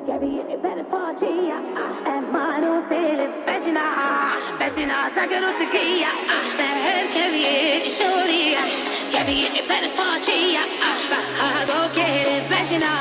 Capire bene faccia, ma non se le becina, sa che non si chia, capire scioria, capire bene faccia, do che le becina.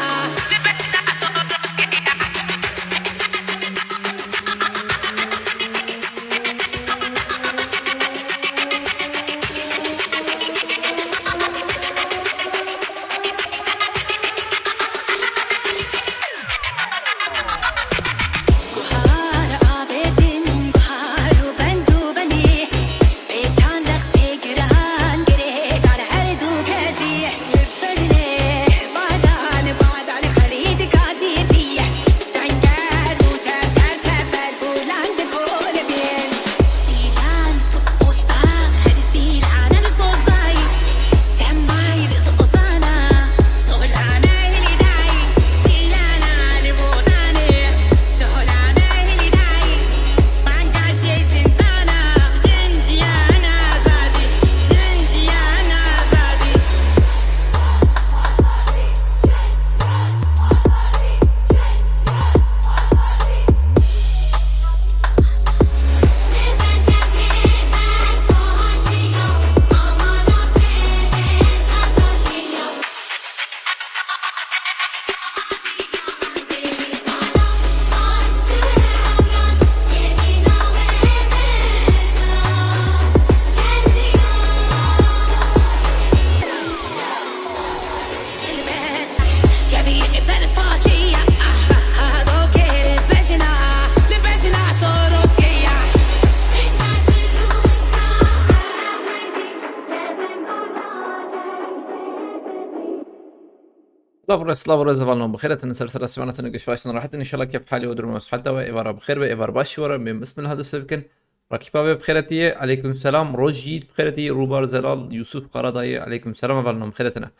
سلام زوالنا بخير تنسر سوانة نقش فاشن راحت إن شاء الله كيف حالي ودر مسحل دوا إبارة بخير بإبارة باش ورا من بسم الله هذا سبكن راكبة بخيرتي عليكم السلام روجيد بخيرتي روبار زلال يوسف قراداي عليكم السلام أبالنا بخيرتنا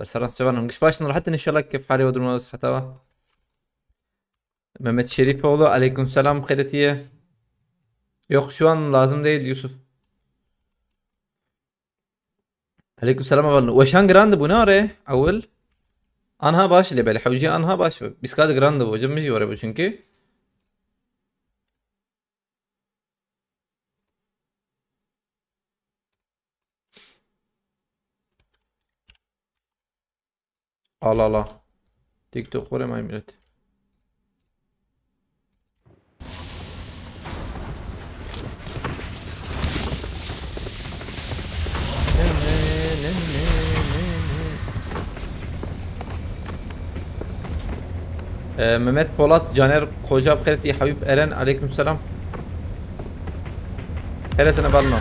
سر سوانة نقش فاشن راحت إن شاء الله كيف حالي ودر مسحل دوا Mehmet Şerifoğlu aleykümselam bخيرتي yok şu an lazım değil Yusuf aleykümselam أبالنا وشان جراند bu ne araya أول Anha baş ile böyle havcı anha baş biz kadı grande bu hocam mı var bu çünkü Allah Allah TikTok var mı millet Mehmet Polat, Caner Koca bخيرتي Habib Eren aleykümselam. Heretine balna.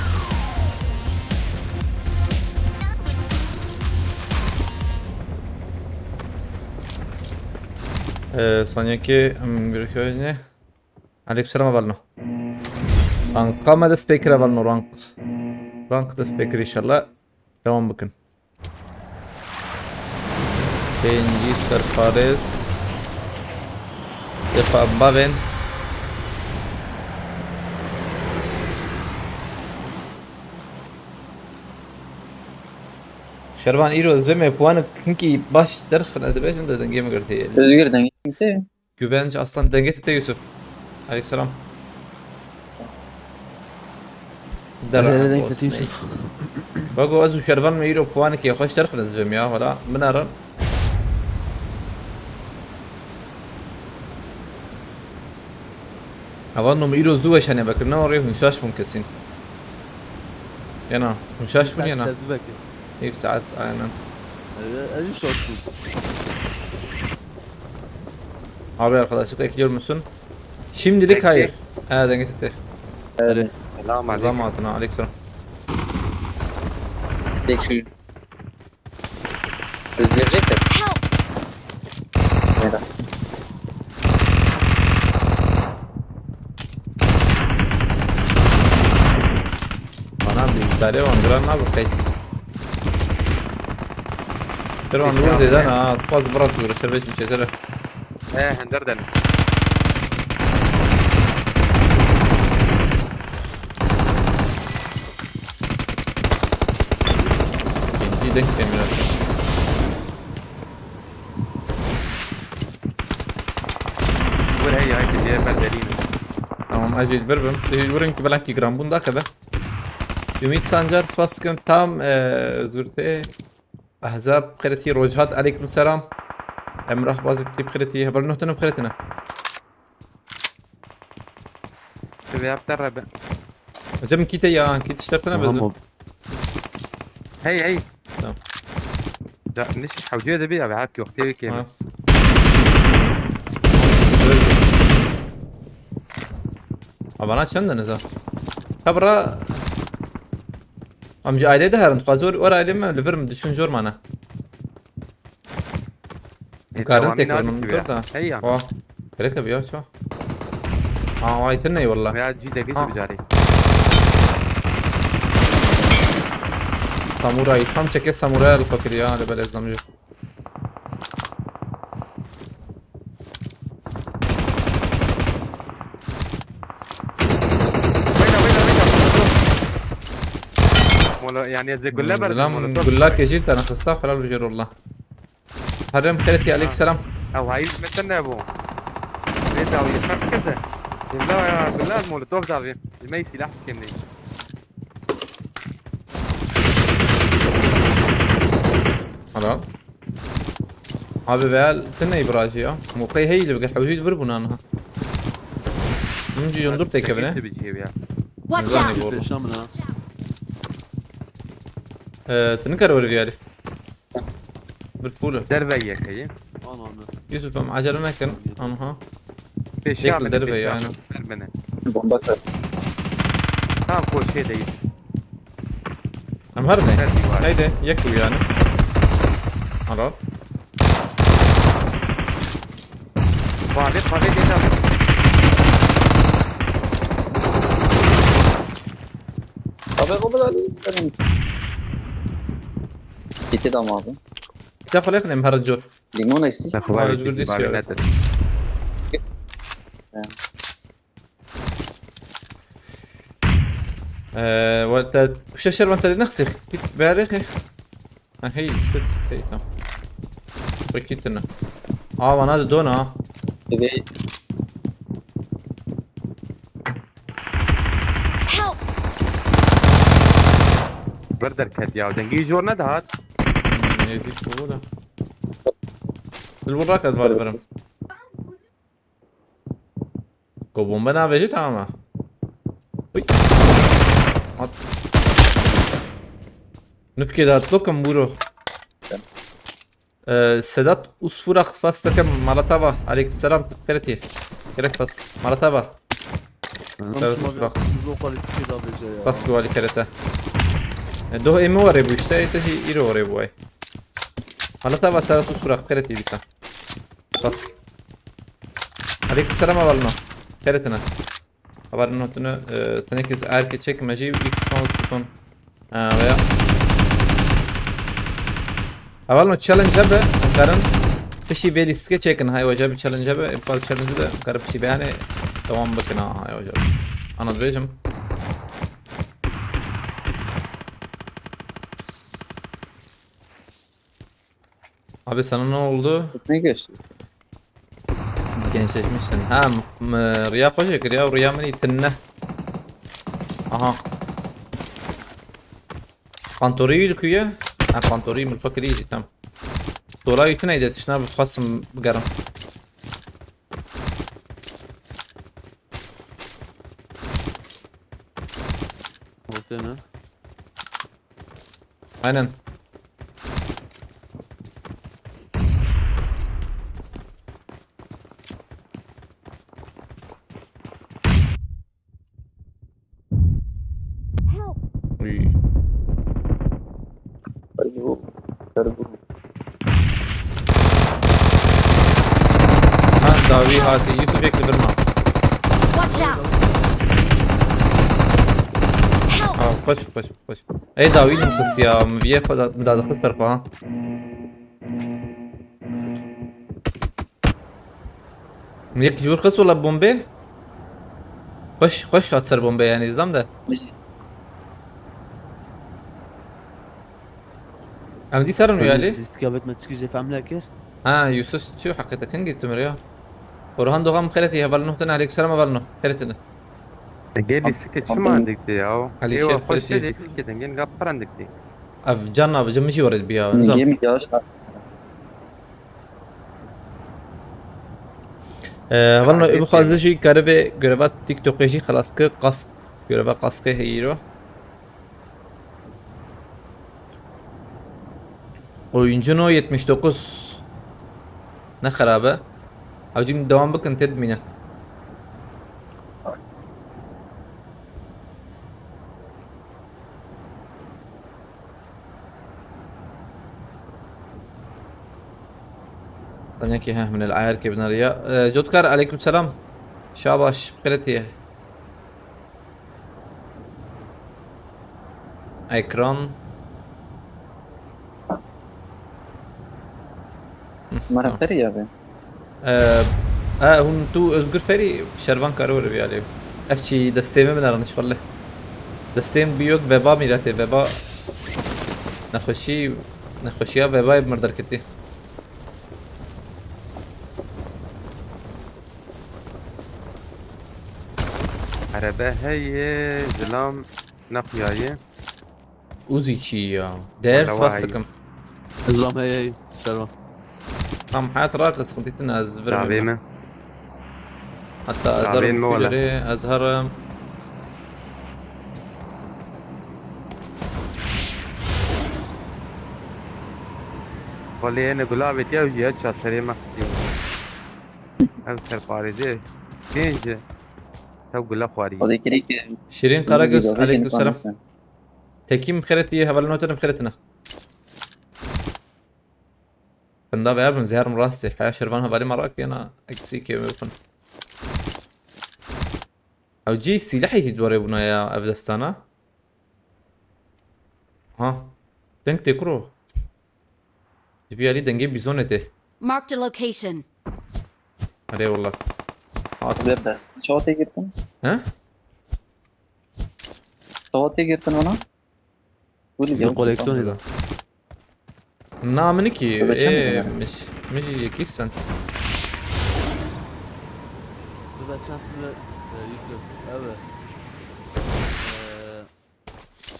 Sanki bir köyne. Aleykümselam balna. Ranka mı da speaker'a balna rank. Rank da speaker inşallah. Devam bakın. Benji Serfares. Defa Baven Şervan İroz ve puanı kinki baş derxine de beşim de denge mi girdi? Özgür denge gitti. Güvenç aslan denge tete Yusuf. Aleykümselam. Denge tete Yusuf. Bago azu Şervan mı İro puanı ki hoş derxine zbem ya valla minaran. أظن إيروز دو عشان يبقى كنا وريه مشاش ممكسين. ينا مشاش من ينا. إيه ساعات أنا. أجي شوتي. Abi arkadaşlık ekliyor musun? Şimdilik hayır. Ha denge tete. Evet. Selam aleyküm. Zamanatına aleyküm. Tek şu. Özleyecekler. Neden? Bilgisayarı vandıran ne bakayım? ترى نقول زي ده انا اتفاض برات ورسبيش مش هتره ايه هندردن دي denk كاميرا تجي بردلين. Tamam acil veririm. Vurun ki belki gram bunda kadar. Ümit Sancar spastikam tam zürte. Ahzab بخيرتي روجهات عليكم السلام. امرح بازك بخيرتي هبر نهتنا بخيرتنا. تبي أبتر ربع. جم كيتا يا كيت اشترتنا بس. هي. تمام. لا نش حوجيه ده بيها بعك وقتي كيما. Abana çanda neza. Kabra amca ailede herın fazla or aileme liverim düşünüyor mana. Karın tekrar onu dur da. هي يعني. Vah. Gerek abi ya şu. Vay tenne والله. يا جي دقيقة بجاري. Samuray tam çeke samuray al fakir ya le belezlamcı. ولا يعني زي قلابة. Lan gullak يجيت انا خستها خلال الرجال والله. حرم خيرتي عليك سلام. او هاي مستنى ابو ليه او يخاف كذا لا يا بالله المولوتوف ده ما يسلاح كمني Helal. Abi beğel tenne ibracı ya. Muqay heyle bقى حوجي ضرب ونانها. نجي ينظر تك ابنه. Watch نظام out! يقول. شامنا تنكر ولا فيالي. بالفولة. دربي يا اخي انا يوسف ام عجلنا كان انها. في الشام دربي يعني. Bomba ها كل شيء ده ام هربي. هيدا يكوي يعني. Helal. فاضي ده Abi o kadar benim. Gitti de ama abi. كيف خليك نمهر الجور. Limon eksik. özgür de istiyor. وانت وش الشر وانت اللي نخسخ كنت بارخ هي تمام ركيت لنا وانا دونا Ve Help! بردر كد يا ودنجي جور ندهات يزيد بقوله الوراك ادفال برم كوبون بنا بيجي تمام وي نفكي ده تلوكم بورو سدات أسفورة خصفاستك مرتبة عليكم السلام كرتي كرت بس مرتبة بس قوالي كرته دو ايمو وري بو اشتاي تجي ايرو وري بو اي مرتبة سدات أسفورة كرتي بيسا بس عليكم السلام أولنا كرتنا خبر انه تنو تنكز اركي تشيك ماجي اكس ماوس بتون ويا اول ما تشالنج هبه كارن فشي بيلي سكي تشيكن هاي وجاب تشالنج هبه باز تشالنج ده كارب شي بيانه tamam bakın ha hocam. Anladın Abi sana ne oldu? ne geçti? Gençleşmişsin. Ha Rüya koşacak Rüya Rüya mı itinne? Aha. Pantoriyi yıkıyor. Ha Pantoriyi mi fakir iyice tamam. Dola yutuna ide tişna bir khasım bgaram. قلتنا Aynen. Uy. Bu karbu. Ha davi hati Yusuf ekle durma. Watch out! Help! Koş. Ey davi mısın ya? Müviye müdahale tarafa ha. Millet جور خس ولا بومبي؟ خش هتصير بومبي يعني إزدام ده. أنا دي صار ويالي. استجابت ما تسكيز فهم لك ها يوسف شو حقيقة كان قلت مريا. orhan doğan bخيرتي هبلنو تنا عليك السلام هبلنو بخيرتنا Gel sikit şu mu andık diye ya. Ali Eyvah Şerif hoş diye. geldin sikidin. Gel kapkarandık diye. اف جانا بجمجي ورد بيها من نظام جيمك يا اشرف. هبلنو عادي ابو خازجي كاربي görevat TikTok'ı خلاص kask göreve kaskı hero. Oyuncunu 79 ne harabe. Avcım devam bakın tedminen. ثانية ها من العيار كيف ناريا جودكار عليكم السلام شاباش بخيرتي ekran مرة فري abi. هون تو özgür feri şervan karı bir yani. Efçi destemi من araniş vallahi. Destem büyük veba mirate veba نخوشيا veba بمردر كتي. Araba hey zilam nakıyayı. Uzi çi ya. Ders والله basıkım. ازلام هي شرمه. Tam hayat راقص خديتنا ازبر. Zabime. حتى تعبين ازهر مولا. كجري ازهر Vallahi yine gulabet ya ujiye çatları maksim. Ev serparici. Deyince. Tabi gula khwari. O da kiri ki. شيرين قرقص عليكم السلام تكيم بخيرتي هبل نوتن بخيرتنا بندا بيا من زهر مراسي حياة شربانها بالي مرة انا اكسي كيف يكون او جي سلاحي تدوري بنا يا افدستانا ها دنك تكرو في علي دنجي بيزونتي Marked a location. عليه والله Hatırlar ders. Çoğut'a girdin. ها Çoğut'a girdin ona. Bu ne diyor? الكوليكسيون اذا نامنكي طب ايه كمل. مش كيف سنت اذا كانت يكتب ايوه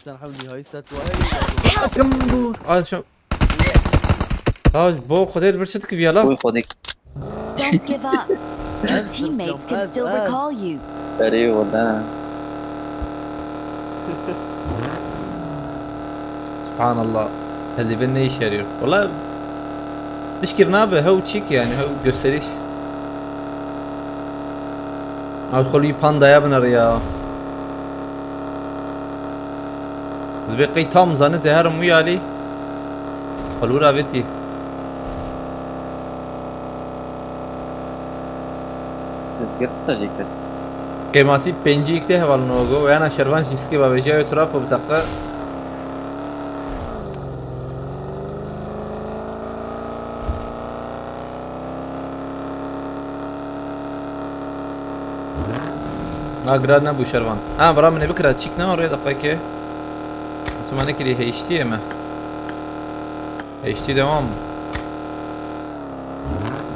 sen حولي هاي ست وهي شو بو خدير برشتك فيلا Bu kodik. Don't give up. Your teammates can still recall you. Feri valla. سبحان الله اللي بينا يشارير والله نشكر نابه هو تشيك يعني هو gösteriş ادخل باندا يا بنر يا زبقي تام زانه زهر مو يالي فلورا بيتي Girdi sadece. كيماسي بنجي كده والنوغو وانا شربان شيسكي بابجا يتراف وبتقى قرار نبو شربان برا من بكره تشيكنا وري دقيقه سمعنا كلي هيشتي ما هيشتي دوام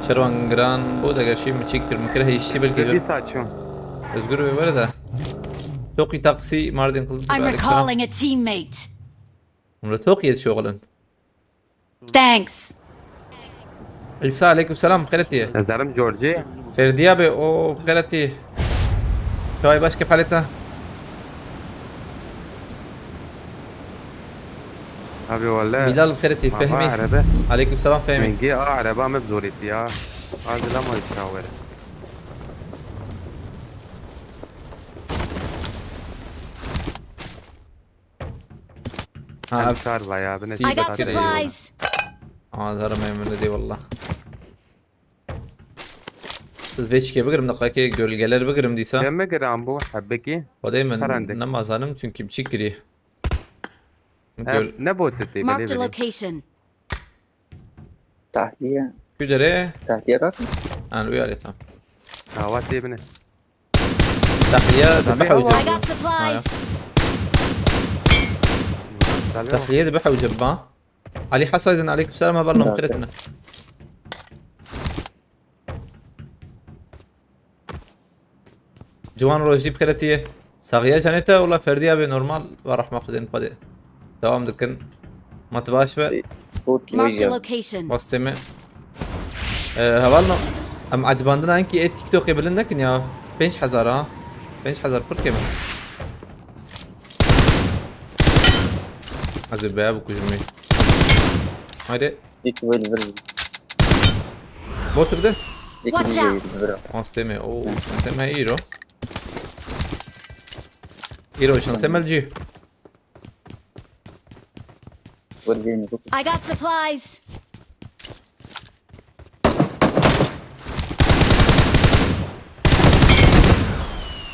شربان جران بود اگر شي متشكر ممكن هيشتي Bir بلكي saçım. özgür ve böyle de توقي تاكسي ماردين قصد I'm recalling a teammate. توقي شغلا Thanks. عيسى عليكم السلام خيرتي Nazarim George. فردي ابي او خيرتي شوي باش كيف حالتنا Abi valla. بلال خيرتي فهمي Araba. عليكم السلام فهمي Mengi araba mebzurit ya. Azla ma yişaver. Kar var ya. I got supplies. زهر ميمون دي والله Siz veçke bıgırım dakika gölgeler bıgırım diyse Kemme gram bu habbeki? o daymen Karanlık. namaz hanım çünkü biçik giriyor. Ne botu te Marked a bile. location. Tahliye. Güdere Tahliye bak. yani uyar tamam. Hava te bine. Tahliye ذبحها I وجبها got supplies. تحلية ذبحها وجبها علي حسن عليكم السلام هبلنا مخرتنا جوان روجی بخیرتیه ساقیه جانیتا ولا فردی ابی نورمال و راح ماخذين بادي دوام دكن ما تباش به صوت كي Marked a وجه location. واستمع هوالنا ام عجباندنا انكي اي تيك توك يبلنكن يا 5000 ها 5000 پر كم هذا باب كجمي هاي ديك ويل فيرجن بوتر ده ديك Watch ويل out. فيرجن واستمع اوه نسمع ايرو ايرو شو نسمع الجي ورجيني I got supplies.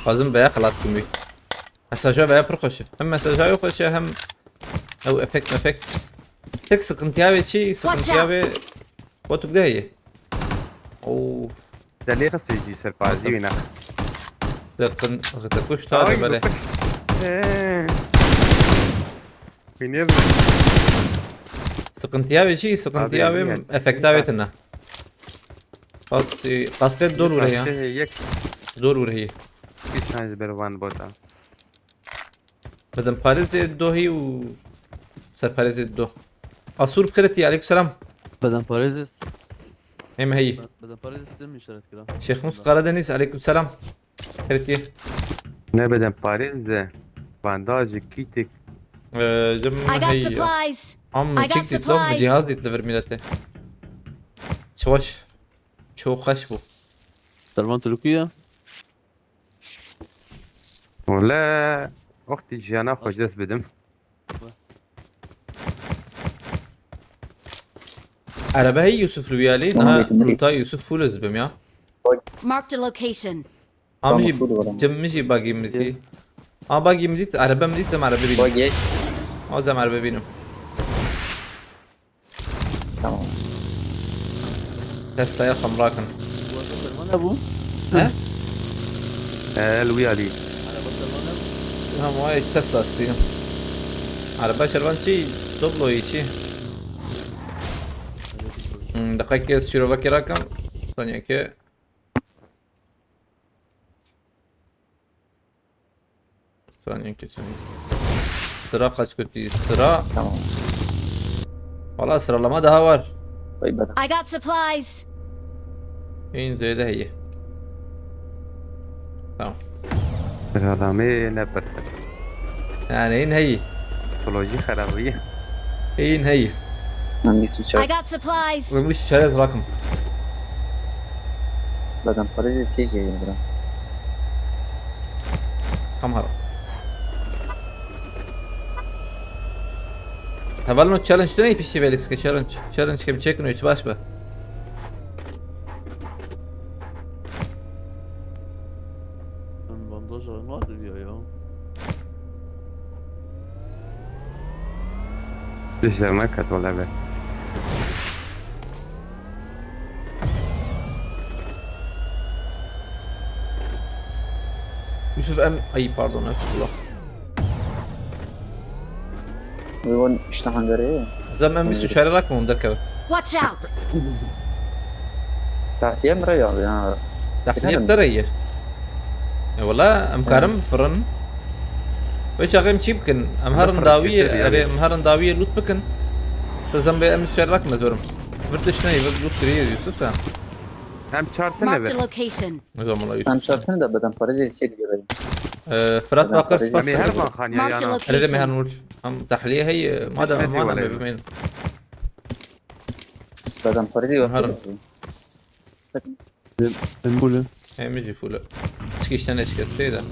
لازم بيا خلاص كمي مساجا بيا برخوشه هم مساجا يخوشه هم او افكت تك سقنتيابي شي سقنتيابي بوتو ده هي او ده ليه خص يجي سربازي وينا سقن تكوش تاري بله فينير سقنتيابي شي سقنتيابي افكتابي تنا قصد دول ولا هي يك دول ولا هي كيف نايز بروان بوتا بدن باريزي دو هي و سر باريزي دو اصور بخيرتي عليكم السلام بدن پاریزس هم هي بدن پاریزس دم اشارت کردم. شيخ موسى قردنيس عليكم السلام بخيرتي نه بدن پاریز بانداج کیتک جم I got هي supplies. عم I got تشيك تطلب supplies. جهازي تلفر ميلته شوش شو خشبو سلمان ترکیه. ولا وقتی جانا خوش دست بدم عربه هي يوسف الويالي نها روتا يوسف فولز بم يا Marked a location. مجي فول ولا جم مجي باقي مدتي باقي مديت عربه مديت زم عربه بينم باقي ايش؟ زم عربه بينم تمام تسلا يا خمراكن سلمان ابو. ها الويالي عربه سلمان ابو. هم واي تسلا استيم عربه شربان شي دوبلو يشي دقيقة سيروفاكي راكم ثانية كي ثانية سرا قاش كنتي سرا تمام خلاص سرا لما ده هاور طيب بدن I got supplies. این زیده هیه تمام رادامي نبرسك يعني این هیه طولوجي خرابية این هیه من بيسو I شاك got supplies. ومش شريت رقم بدن باريزي سيجي يمكن كم هرا هبالنو تشالنج تاني بيشتي باليسكا تشالنج كم تشيكنو يتباش به من بانداج ما ادري يا. ليش ما كانت ولا بك يوسف ام اي باردون نفس الله ويقول ايش نحن قريه زم ام بيسو شاري رقم مدركبه Watch out. تحت يم رياض يعني داخلية بدرية والله ام كارم فرن ويش اغيم شي بكن ام هرن فرن داوية شي تبي ام هرن داوية لوت بكن تزم بي ام شاري رقم مزورم برتش ناي لوت كريه يوسف هم چارتنه Marked a بر location. نظام الله انا يوسف شايفين ده بدن باريزي سيجي قريه فرات باقر سباس همي هربان خان يا Marked a يانا انا location. مهنول ام تحليه هي ما تسمع ما ولا بمين بدن باريزي هرب. الموله. هي ميجي فولا اشكيش تاني اشكي السيدة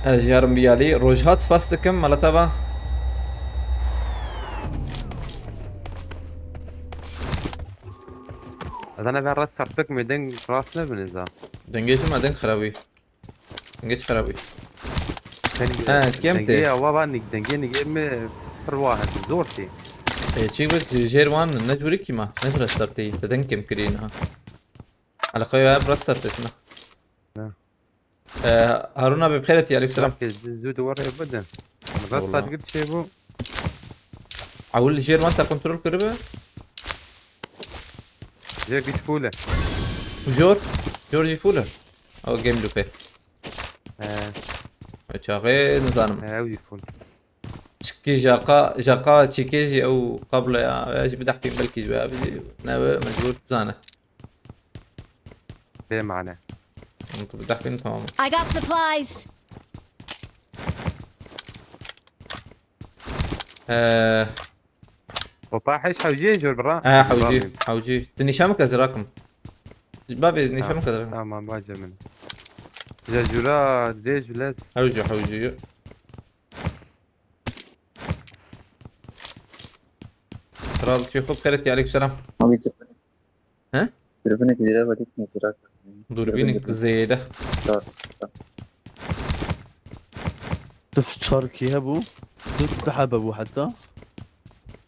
جارم بيالي روجهات سباستكم مالتابا انا بين راس سرتك ميدن راسنا بنزا دنجيش ما دنج خرابي دنجيش خرابي كم دنجي تي او بابا دنجي نجي فر واحد زورتي شي بك جيروان نجبري كيما نجبر استرتي تدن كم كرينها على قوي برسترتنا نعم. هارونا بخيرتي عليك السلام زود ورا بدن مرات والله. قد قلت شيء بو عول جير ما انت كنترول كربه جاي قيش فوله. وجور جورجي فوله او جيم لوبي شاغل نظام هاوي فول. تشكي جاقا تشيكيجي او قبل يا اجي بدحتي بلكي جواب نابا مجبور تزانه ليه معنا؟ انت بدحتي انت تمام I got supplies. وطاحش حوجي جور برا. حوجي تنشامك ازراكم بابي نشامك ازراكم تمام باجي منه. جاجورا ديج بلاد. حوجي راضي كيف بخيرتي عليك السلام ما بيتفق. ها؟ تلفونك زي بديك نزرك. دوربينك زي ده خلاص. تشاركي هبو تحببوا حتى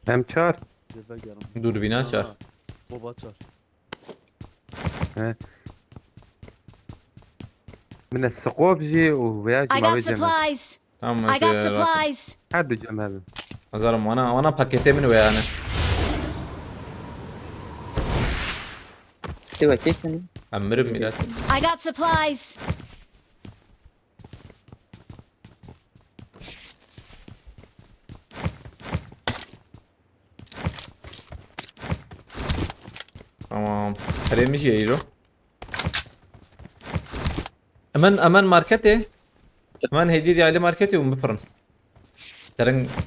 هم شار. دوربينات شار بابا شار من الثقوب جي وبياجي I ما got بيجي. supplies. تمام I got supplies. حد جمال. زلمه وانا باكيتي من ويانا سوى كيف يعني؟ امر بميلاد I got supplies. تمام خلينا نجي يجيله امان ماركتي امان هيدي على ماركتي ومفرن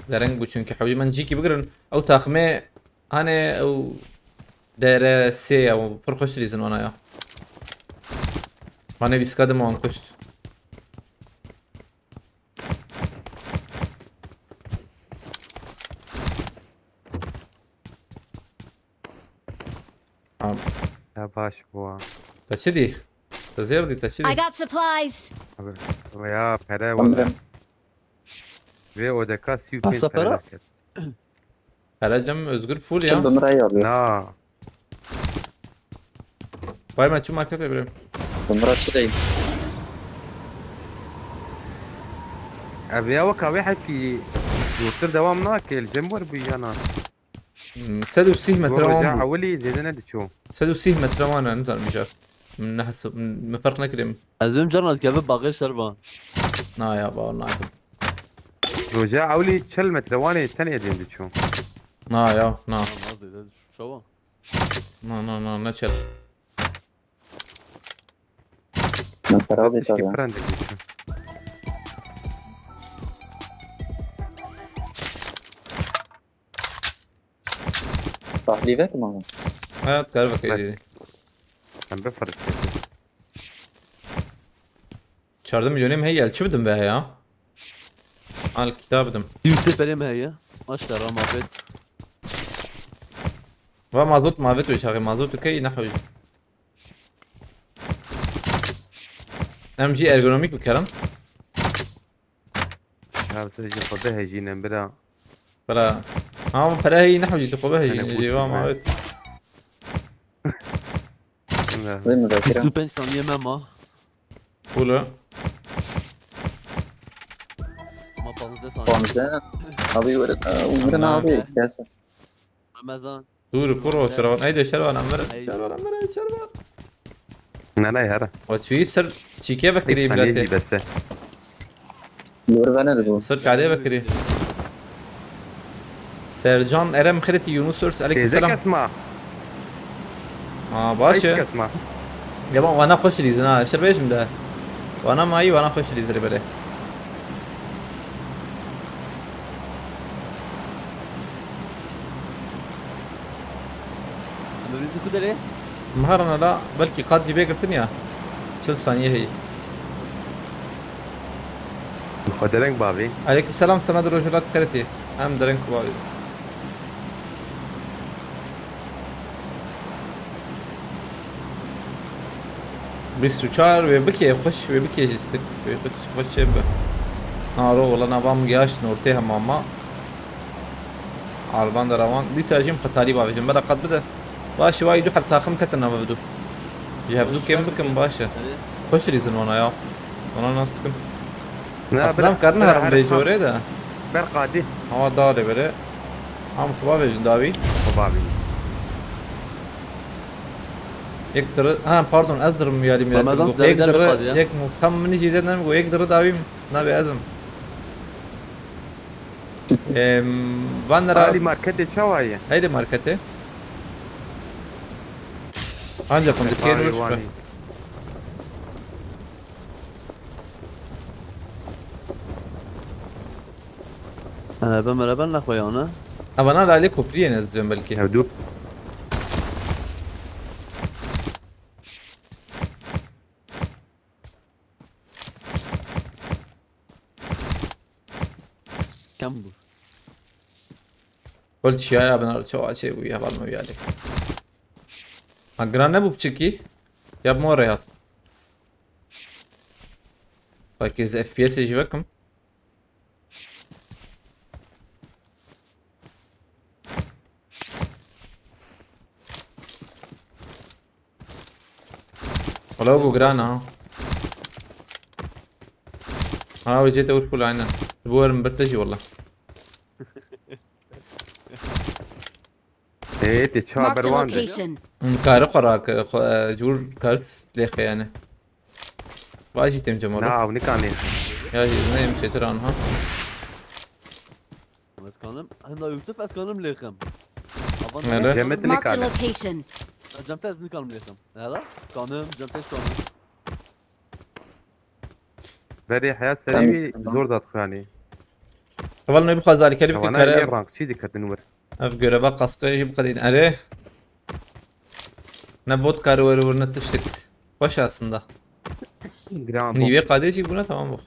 درنگ بو چونكي حوجي من جيكي بقرن او تاخمي انا او دايره سي او برخش ريزن وانا يا انا بيسكادم وان كشت يا باش بوا. تشدي تزير دي I تشدي got supplies. ويا فرا ولا. في ودكا سيو بين أصلا فرا؟ على جم ازقر فول شد يا بمرايا ولا؟ لا باي ما تشوف ماركتي ابراهيم بمرات شيء. ابي اوك ابي حكي دكتور دوام ناكل الجمبر بيانا. سدو سيه رجع متروان اولي زيدنا دشو. سدو سيه متروان نزل مجاك من نحس من فرقنا كريم أزم جرنا كذب باقي شربان نا يا با نا رجع اولي كلمة رواني الثانية دين دشو. نا يا نا قصدي شو نا نشر من ترابي تشكي طبعا. فرندك دشو. صح لي ذاك معه. هات كارفك ايدي عم بفرق. شاردم مليونيم هي شو بدهم بها يا الكتاب بدهم يوسف بريم هي ما اشترى ما بيت ومازوت ما فيتو يشغل مازوت كي نحوي ام جي ارجونوميك بكلام هذا سيجي خذها يجينا برا. فلا ها فلا هي نحوي تقبها أنا هي كنت جوا ما معك. فيت وين مذاكرة؟ يوسف بن ثانية ماما ولا ما بطلت ثانية رمضان. أبي ولد ومرنا أبي كاسة. رمضان دور كورو شروان ايدي شروان عمر أيدي. شروان انا يا وتشوي سر شيكي بكري يجي بلاتي بس. الوربانة اللي صرت عليه بكري سيرجان ارم خرتي يونسورس عليكم زيك السلام اسمع. باشا اسمع. يابا وانا خوش ليزنا شربيش مده وانا معي وانا خوش ليزري بله نريد كده ليه؟ مهرنا لا بلكي قاد جيبي قلتني شل ثانية هي خدرنك بابي. عليك السلام سند روجلات خرتي ام درنك باي بيستوشار ويبكي خوش ويبكي جستك خوش يبه نارو والله انا بام جاش نورتيها ماما عربان دروان دي ساجيم خطالي بابي جنبلا قد بدا باشا وايد حب تاخم كتنا ببدو جابدو كم بكم باشا خوش ريزن وانا يا وانا ناستكم اصلا كارنا هرم بيجوري ده برقادي. هوا داري بره عم صبابي جداوي طبابي يقدر باردون ازدر ميالي رمضان ميلاد ده يقدر رجال القاضي، ها؟ يك مخم من يجي لنا ويقدر داوي نبي ازم فانرا هذه ماركت شوايه هيدي ماركته عندكم دكين وش بمربن اخويانا ابى انا عليكم بري نزل بلكي هدوء كم بو قلت شيء ابى انا شو شيء ويا بعد ما بيالك اقرا ابو بتشكي يا بمو رياض ركز اف بي اس يجيبكم ولو ابو قرانا ها وجيت اقول كل عنا بور مبرتجي والله ايه تشوا Marked a بروان location. كارو قراك جور كارس ليخ يعني واجي تم جمرة لا ونكان ليه يا زين مشيت ها اسكانم هنا يوسف اسكانم ليخم هلا. جمت Marked a نكان location. جمت از نكانم ليخم هلا كانم جمتش كانم بري حياة سريعي زور داد خواني قبل ما يبقى ذلك اللي وانا ايه بكره رانك شي ديك النور افقر بقى قصقي يبقى دين عليه نبوت كارو ورنتشتك خوش aslında جرام Niye kardeşi buna tamam bak.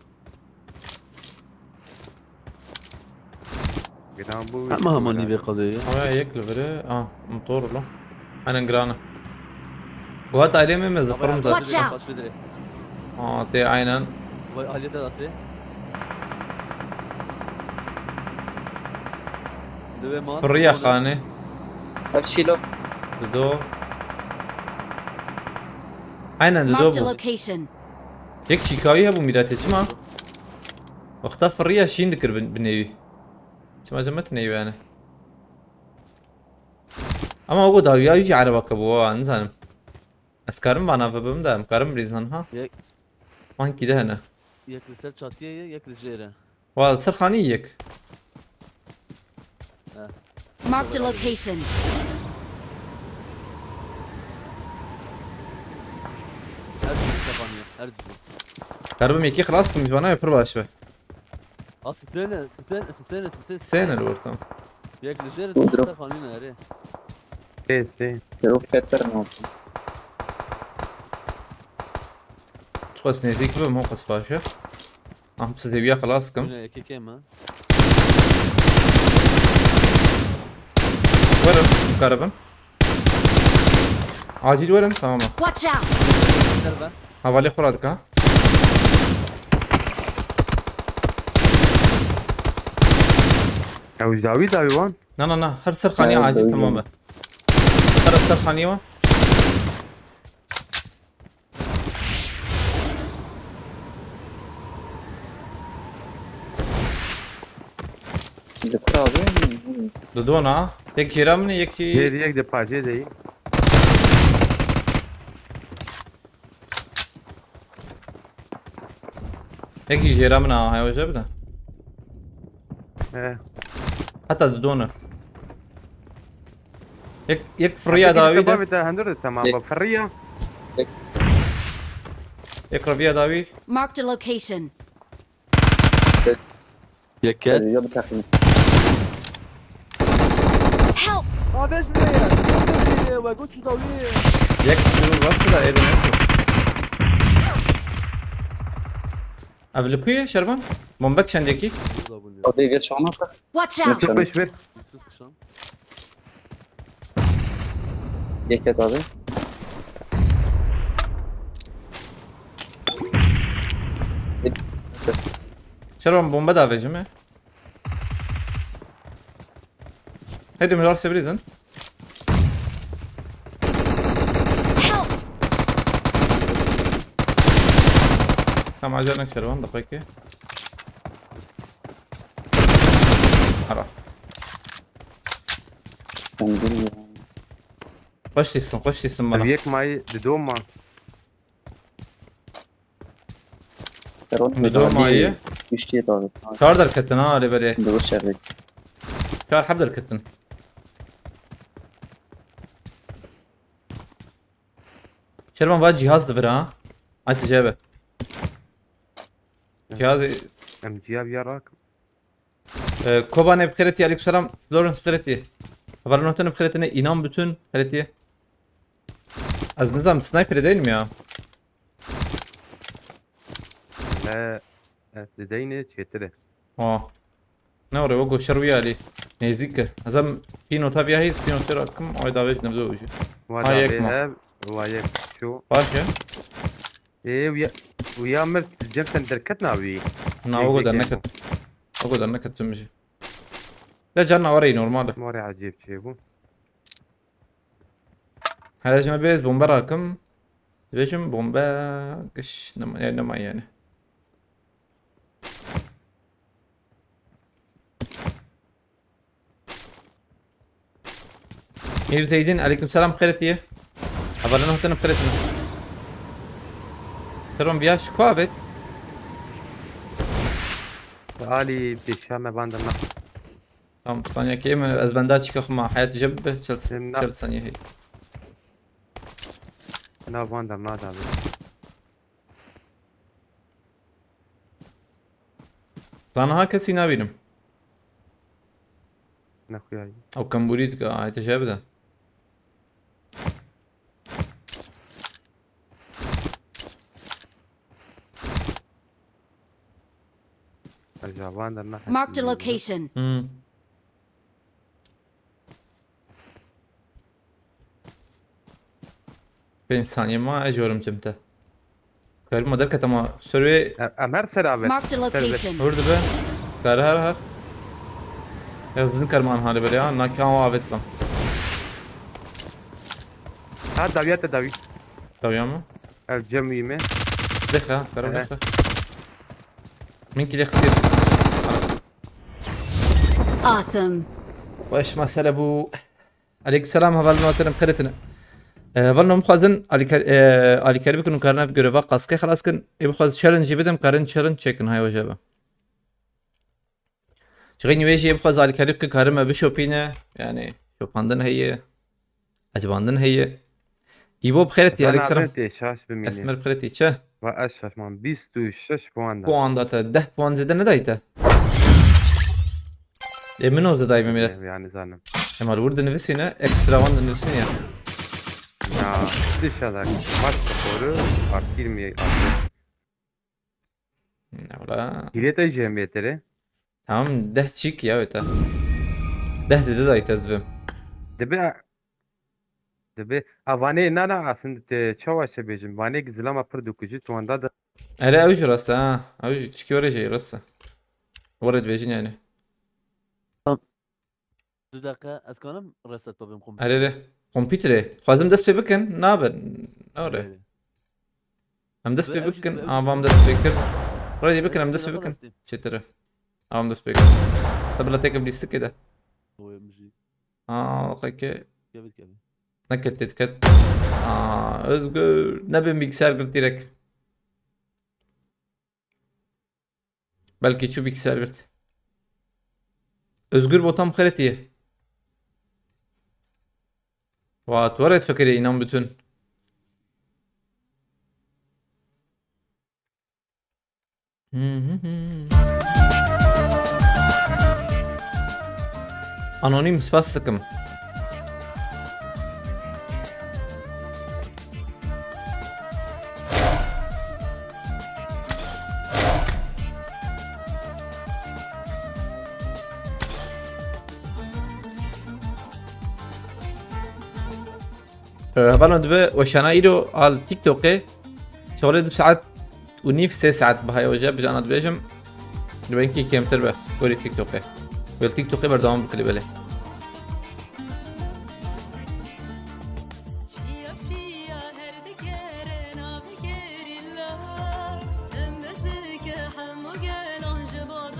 جرام بو ما هم اللي بقضية Ama yekle böyle motor lo. Aynen grana. Guat ailemi mi zaferim zaten. Watch out. Te aynen. هل تدري دوي مان Fırıya khane. ارشيلو Dudo. Aynen Dudo Marked a bu. location. Yek şikayi bu millet için ha. Vakta fırıya şiin dikir binevi. Çima cemet nevi yani. Ama o da ya yüce araba kabu anzanım. Askarım bana babam da karım rizan ha. Yek. Man kide hene. يك لسات شاتيه يك لجيره Wal sırkhani yek. Marked a location. هرجي ثانيه هرجي Karım iki خلاص كم جوانا يفر باش به. اصل سنه Sen el ortam. يك لجيره Udro. ثانيه هري ايه سي تروح كتر نوصل تخلص نزيك به مو قص باشا. بس تبيا خلاص كم. هنا كي كيما ورم كربم. عاجل ورم تمام. Watch out. دربه حوالي خرادك ها. او جاوي داوي وان نا هر سرخاني لا، عاجل لا، تماما. هر سرخاني و. ذكرى وين دودونا يك جيرامني جي يكي دي يك دي باجي دي يكي جيرامنا هاي وجبنا. ايه حتى دودونا. يك فريا داوي ده. بتا هندر تمام فريا يك ربيا داوي. Marked a location. يك يلا بتاخذ Help. ايش بيه وقلت شو تسوي يك شنو بس لا ايه ده نفسه. قبلكوا شربان بومبك شندكي. قضية غير شغلنا Watch out. تبش بير يك هذا شربان بومبا دافيجم he. هيدي ملار سبريزن. Help. كم عجلنك شربان دقيقة. أرى. Sen dur ya. Koş değilsin bana. Viyek mayı dedo ma. Teron Dedo ma'yı. Üçlüye doğru. Kar derketin ha Ali beri. Doğru şerbet. Kar hab derketin. Şerban var cihaz da ver ha. Ay ticabe. Cihazı Emciya biyarak. Kobane bkhireti aleykümselam. Lawrence bkhireti. Habernoten bkhiretine inan bütün bkhireti. Az nizam sniper değil mi ya? La dedeyni çetire. Aa. Ne var o şerwiye Ali. Nezik. Azam pino tabii hiç pino terakım ay davet ne bdoji. Vada Ayek ma. behab. Vayek şu. Başı. Uya mer cemsen derket nabi. Na o kadar ne kat. O kadar ne kat cimji. La canna orayı normal. Mari acayip şey bu. هذا جماعة بيز بومبا راكم بيجم بومبا قش نما يعني مير زيدين عليكم السلام بخيرتي حضرنا هتنا بخيرتنا ترون بياش كوابت Ali peşame bandım. تمام ثانية كيما أزبندات شكخ مع حياة جبة نعم. شل ثانية هي Ne bandım ne abi. زانها كسي نابينم Ne kuyayım. أو كمبوريتك هاي تجابدا Acaba bandım ne. Marked a location. بين ثانية ما أجورم جمته كاري ما دركت أما سوري Ömer Seravet. Marked a location. Hurdu be. Kar har. Yazın karman hali böyle ya. Nakam avetslam. Ha daviyet davi. Tamam mı? El cemiyime. Dekha. Karam Evet. dekha. Minki de خسير. Awesome. وايش مسألة ابو عليك السلام هذا نوتنا بخيرتنا. ظنهم خوازن علي كريم كانوا كارنا في جربا قاسكي خلاص كن يبغى خواز تشالنج بدم كارن تشالنج تشيكن هاي وجبه. شغين يجي يبغى خواز علي كريم كارما بشوبينا يعني شوباندن هي أجباندن هي يبغى بخيرتي عليك السلام. Şaş bir milli. اسمر بخيرتي چه؟ Ve eşşaşman 26 puan da. puan data 10 puan زده ندایته من از دایم میره Yani zannem. اما الورد نفسينا اكسترا وان نفسينا Ya dışarıda maç skoru artı 20 artı. ولا Girete cemiyetleri. tamam 10 çik ya öte 10 زده دایته زبم Debe avane nana aslında çavaşa bejim. Vane gizlama produkucu tuanda da اره اوج راسته ها اوج چیکی وره جای راسته ورد بیجین yani 2 dakika az kanım reset babam kum. اره اره كمبيوتري خازم دست بكن نابر نوره هم دست بكن عوام دست بكر راضي بكن هم دست بكن چتره عوام دست بكن طب لا تكب ليست كده اوكي نكت تتكت özgür ne ben bilgisayar kırdı direkt belki şu bilgisayar kırdı özgür botam kırıtı وات ورد فكري ينام bütün Anonim spastıkım هبانا دبي وشنايرو على التيك توك شغله دو ساعات ونيف 6 ساعات بهاي وجه بجانا دبيجم دبينكي كم تربه وري تيك توك والتيك توك بردوام بكلي بله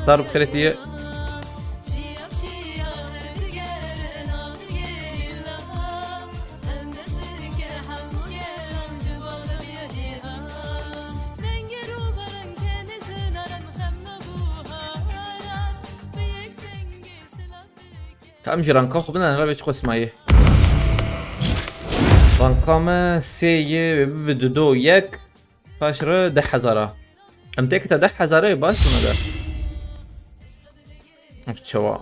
ضرب خلتيه امجي رانكا خو بدنا نلعب ايش اسمعيه رانكا ما سي بدو يك فاشره 10,000 ام تك 10,000 باش ولا ده شوا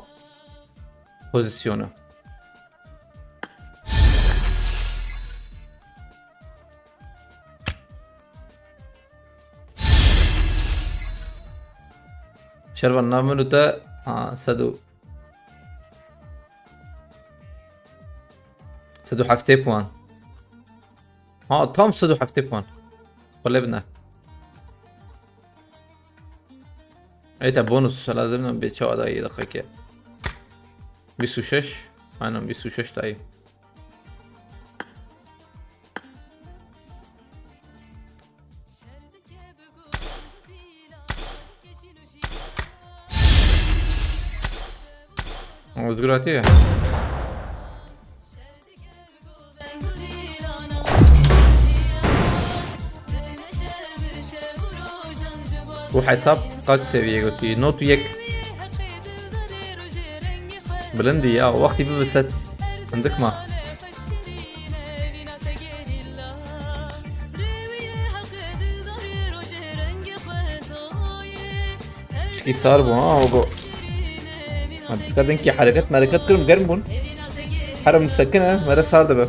بوزيشنه شرب النامل وتا سدو حفتي بوان توم سدو حفتي بوان قلبنا ايتا بونوس لازمنا بيتشاو هذا اي دقيقة 26 انا 26 طيب وذكراتيه وحساب قاعد سويه قلتي نوت يك بلندي يا وقتي ببست عندك ما ايش صار بو هو بو بس كده انكي حركات كرم جرمون حرم مسكنه مرة صار دبا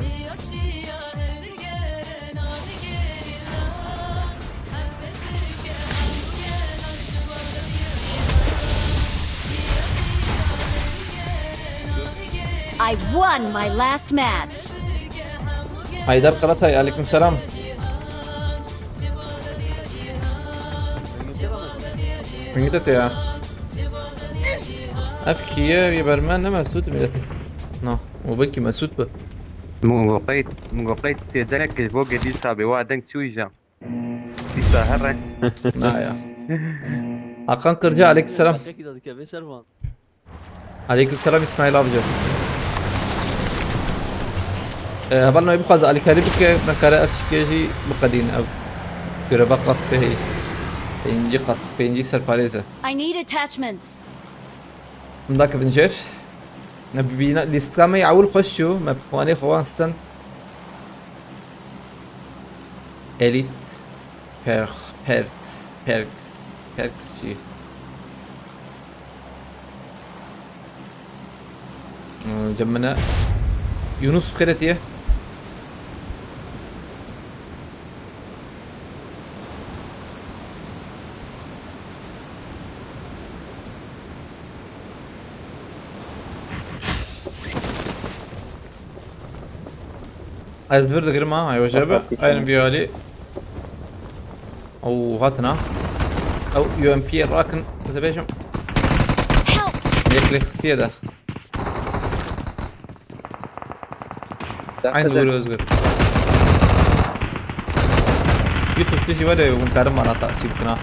I won my last match. هيدر قرأتها عليكم السلام من قلت يا أفكي يا برمان ما سود ميدتي نو وبنكي ما سود ب مقيت تدرك فوق دي سابي وادنك شويجا دي سهرة لا يا أقان كرجع عليك السلام كده دي كيف شرفان عليكم السلام إسماعيل أبجر هبالنا يبقى على كاريبك نكارا أفشكيجي بقدين أو كربا قصف هي بينجي قصف بينجي سرباريزة I need attachments. مداك بنجر نبينا ليستقامي عول خشوا مبواني خوان ستن إليت بيركس شي جمنا يونس بخيرتيه عايز برد جرما ايوه شباب اين بيالي او هاتنا او يو ام بي راكن زبيشم يكلي خصيه ده عايز اقول اصغر يوسف تيجي ولا ونكرم مرات سيبتنا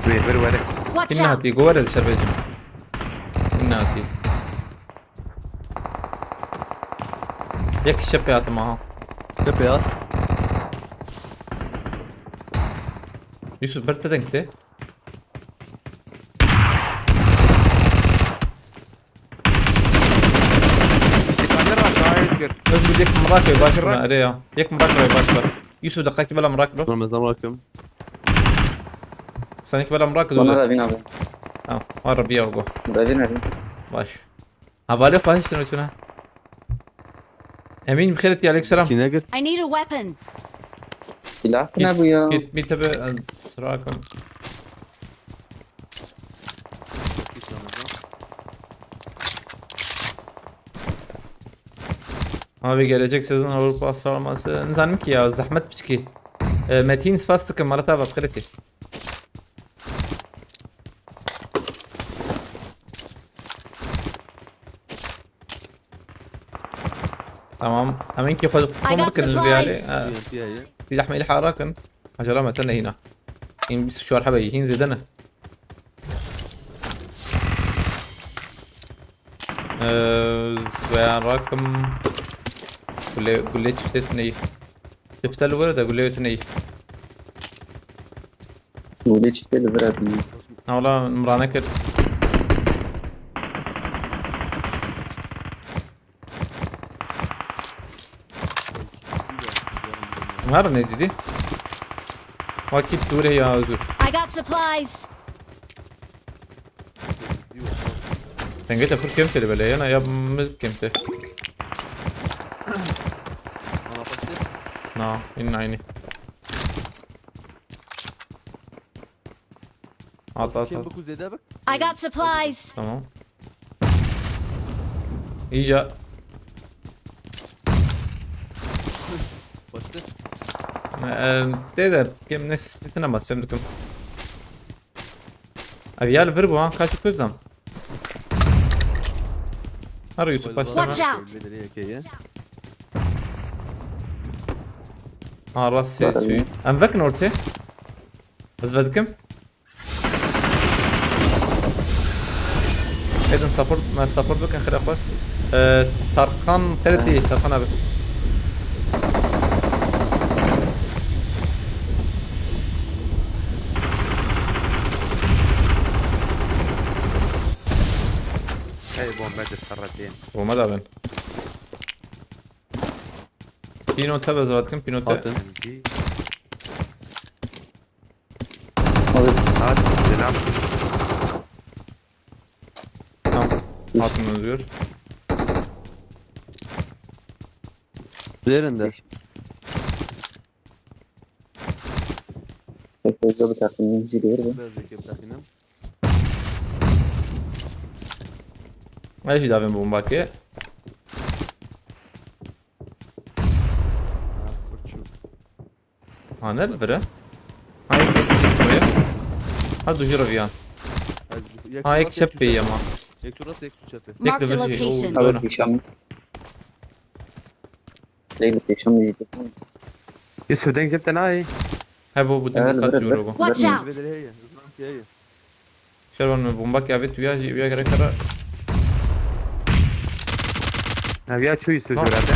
ويبر ولا Watch انها out. تي جوار الشربيجم انها تي يك الشبيات معها شبيات يوسف برت دنكتي بس بدك مراكبه يباشر اريا يك مراكبه يباشر يوسف دقيقه بلا مراكبه رمضان راكم ثانيك بلا مراكبه Vamos ولا a ver, a ver. مره بيها وقو A ver. باش هبالي فاش شنو شنو امين بخيرتي عليك السلام كي ناقد I need a weapon. Silahkan ابويا. كيت بيتبع السراكم Abi gelecek sezon Avrupa Asfalması nizanım ki ya zahmet biçki. Metin sfastıkı marata bakırıtı. تمام همين كيف ممكن البيالي فيها هي سلاح ميل حراكن عجرة مثلا هنا إن بس شوار حبايي هين زدنا ويان راكم قلت شفتني شفت الورد قلت تني Boleh cerita lepas ni. والله مرانك هذا نيجي دي واكيد توري يا زور I got supplies. تنجيت أفر كم تلي بلاي أنا يا مل كم تلي انا فشلت. نعم إن عيني عطا كم عطا بكو زيدابك؟ I got supplies. تمام إيجا فشلت. تقدر كم ناس تتنمس فهمتكم أبيال فيربو ها كاشو كوزام هارو يوسف Watch باشا out. راس سوي أم فك نورتي أزفدكم إذن سابورت ما سابورت بكن خير أخوات ترقان قرتي ترقان أبي هاي بومبات السرتين وما دابن بينو تبع زراتكم بينو تبع دي موجود. هذا سلام تمام هات من الزيور Üzerinde. Tekrar bir takım minci diyor bu. Biraz zeki bırakayım. ايش دافن بومباكي هانا البرة هاي شوية هادو جيرفيان هاي شبي يا ما Ek şurası ek şu çatı. Marked a Tekrar bir şey. location. Oo. Evet Hişam. Leyla Hişam يجي. يوسف دينك جبت ناي هاي بو بدنا هذا نقطع برد. جورو Watch out. Bedeli heye. Hızlan ki heye. شلون بومباكي ابيت ويا كرا نبيا شو يوسف صح. جوراته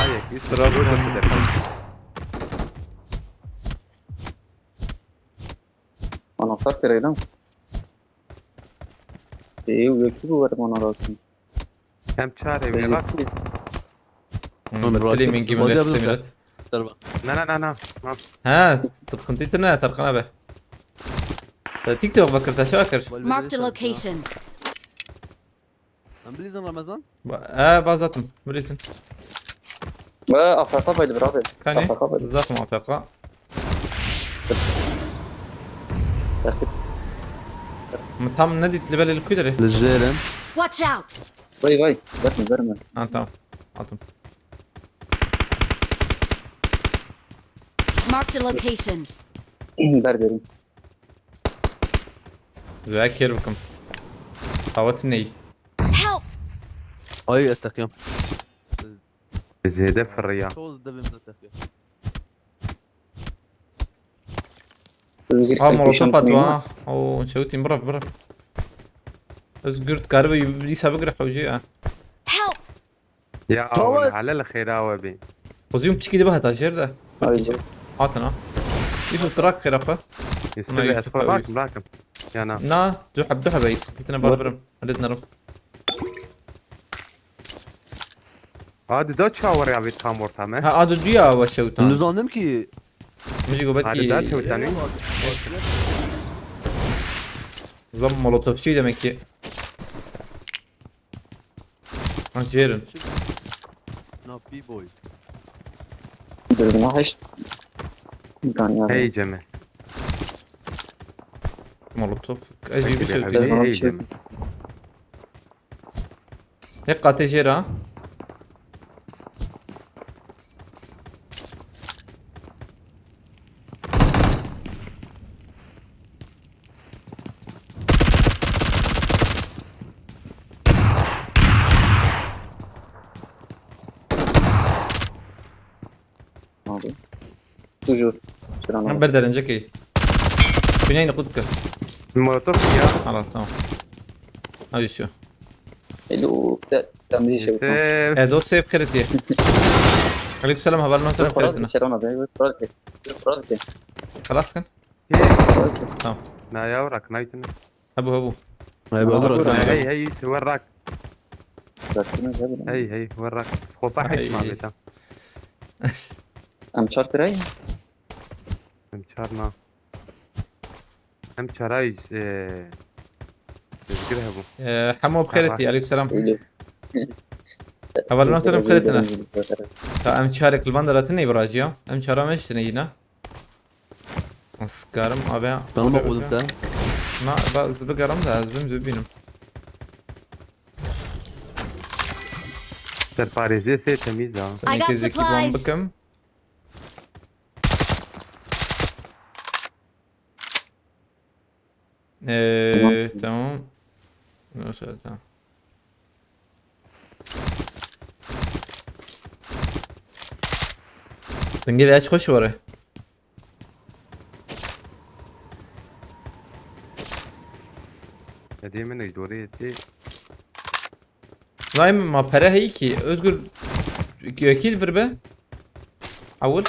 هاي يوسف برافو. Ana fark verelim. ويكتبوا ورا مناراكم. كم شهر يبغاك قلت لي من جيم Hadi اللي abi, سيميلات Dur bak. لا ما ها كنتيتنا ترقنا به تيك توك فكرت شاكر Marked a location. Ben bilizim Ramazan. بعضاتهم بريزن افريقيا بايد برافو. كاني افريقيا بايد. بالذات مع افريقيا متهم نادي تلبالي الكويدري Lejeren. Watch out. باي برمي برمي. تمام عطهم Marked a location. بردرين. ذاكر بكم خوتني Help. Ay atakıyorum. زيادة في الرياض Çoğu da benim atakıyorum. مولوتوف اتوا او شوتي برا ازقرت قاربه يبدي سابق رح وجي Help. يا طول. أول على الخيراوة بي وزيوم تشكي دي بها تاجر ده أيوة. عطنا يوسف تراك خير اخا يوسف أنا يوسف أسفل باك أوي. بلاكم يا نام نا دوحب بيس كنتنا بربرم ردنا رب هذا دو تشاور يا بيت خامور تامه ها ادو ديا وشوتان Gündüz anladım ki. مجي قبتي هذا دا شوتاني ضم مولوتوف شي demek ki جيرن No B-boy. درنا هشت. كان هي يعني. جمع مولوتوف اجي حبيبي، بشوتي حبيبي. درنا هي شيء. جمع هيك قاتي جيرا هذا. توجور. هم شرانا. بردل انجكي فينين قدك المولوتوف يا خلاص تمام هاي شو حلو. تمشي شيء. يوسف دوت سيف خيرتي عليكم السلام هبال ما ترى خيرتنا شرانا ده فرق. خلاص كان تمام نا يا وراك نايتنا هبو Ay ben bırak. هي يوسف وين راك ذاكرنا جبل هي وراك خوبا هي. حيث ما بيتا ام شار تراي مشارنا هم شرايج تذكرها ابو حمو بخيرتي عليكم السلام إلي اول نوت بخيرتنا ام شارك البندرة براجيا ام شارا مش تنينا اسكارم ابي Ben mi okudum sen? ما باز بقرم ده زبم زبينم سرپاريزي سي تميزة I got زكي بوم supplies. بكم تمام تمام بنجيب ايش خوش ورا هدي من يدوري تي دايما ما para هيكي özgür vekil ver be اول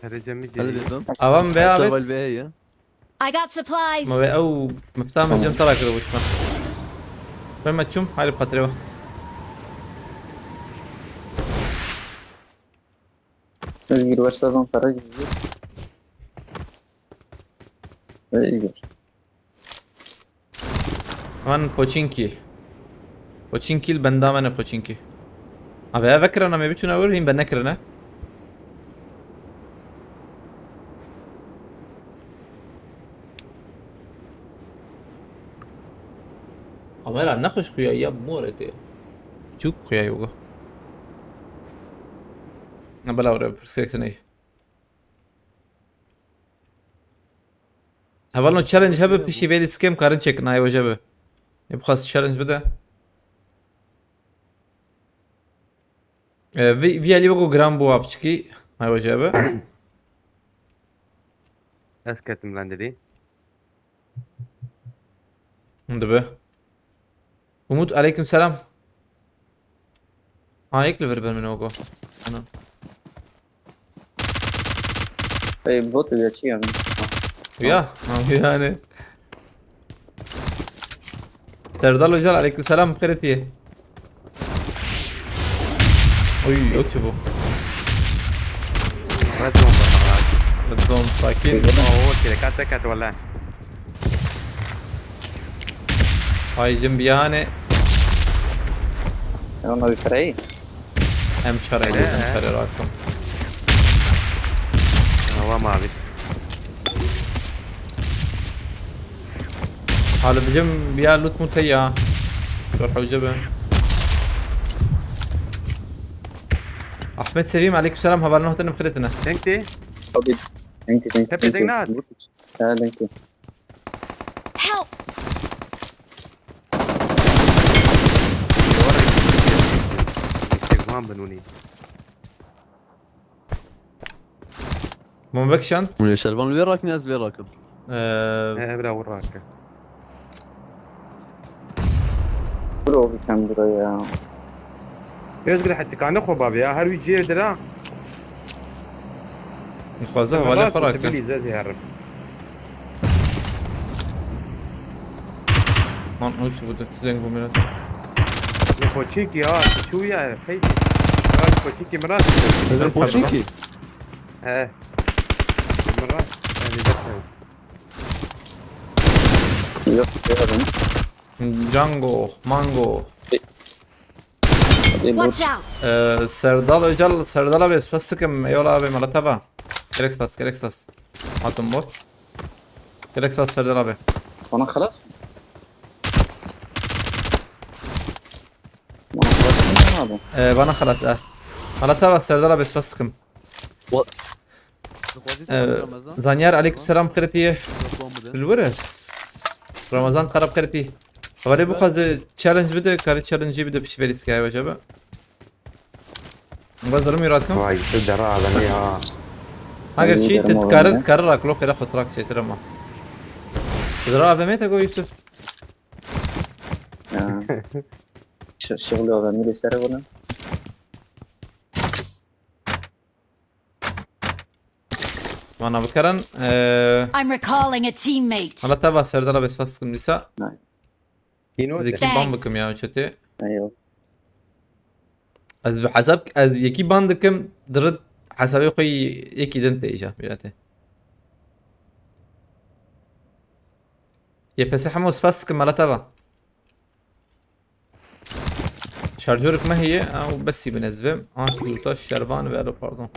هرجع Hadi ميجي dedim. avam be Şevval abi Bey'e ya. I got supplies. ما be او مفتاح من جنب طلع كده وش ما فما تشوم هاي بخاطري واحد özgür başladan para gibi. Özgür. من بوچينكي بوچينكي البندامنه بوچينكي ابي افكر انا ما بيتشون اوريهم بنكرنا Kamera نخش خويا يا مورتي شوف خويا يوغا نبلا ورا برسكتني هبالنا تشالنج هبه بشي فيلي سكيم كارن تشيك ناي وجبه يبقى تشالنج بدا في اللي بقو جرام بو ابشكي هاي وجبه اسكت ملاندري ندبه Umut aleyküm selam. Ayıklı ver ben ogo. Ana. Hey bot geçiyor. Ya, yani. Serdal Hoca aleyküm selam bkhiretiye. Oy yok bu. رجعوا بالمراج Bedom sakin. هو كده كات ولا Aycım bir yani Ona bir parayı. hem çaraydı hem çare rakım. هو ما بي Halı bilim bir yer loot mutayya. Şorh Hoca Ahmet Sevim aleyküm selam haberine hotanım bkhiretiنا. تنكتي Abi. Thank Hep dedin ne? Ha thank you. Help! استقوام بنوني Mama bakşant. Bunu Şervan bir rakım yaz bir rakım. ابرا وراك Bro bir tane buraya. يزقل حتى كان اخو بابي يا هل يجي درا Nikwaza havale farak. تبلي زاد يهرب Lan uç bu da tüzen bu biraz. كوتشيكي اه شو يا خيتي كوتشيكي مرات Neden poçin ki? ها مرات يعني بس Yok görmedim. Django, Mango. Hadi bot. Watch out! Serdal Öcal, Serdal abi spastıkım. Eyvallah abi malataba. Gerex pas. Atın bot. Gerex pas Serdal abi. Bana خلاص. Bana خلاص mı abi? Bana halas Malataba Serdal abi spastıkım. Zanyar aleykümselam bkhiretiye. بالورس رمضان قرب بخيرتي خبري بو خاز تشالنج بده كاري تشالنج بده بشي فيليس كاي وجبه نقدر يراتكم واي درا هذا يا اگر شي أيوة، تتكرر مرة. تكرر كلو كده خطرك شي ترى تدرا افميتا جو يوسف Ya. Şıgıl olan bir eseri bana. وانا بكرن I'm recalling a teammate. على تبع سردلا بس فاسكم نساء كينو sizdeki Thanks. bambıkım ya chat'i Eyvallah. از بحسب از یکی باندکم درد حسابی خوی یکی دنت ایجا بیلاته یه پس حمو سپاس کم مالا تبا شارجورك ما هي او بس بالنسبة لوطاش شربان بقاله باردون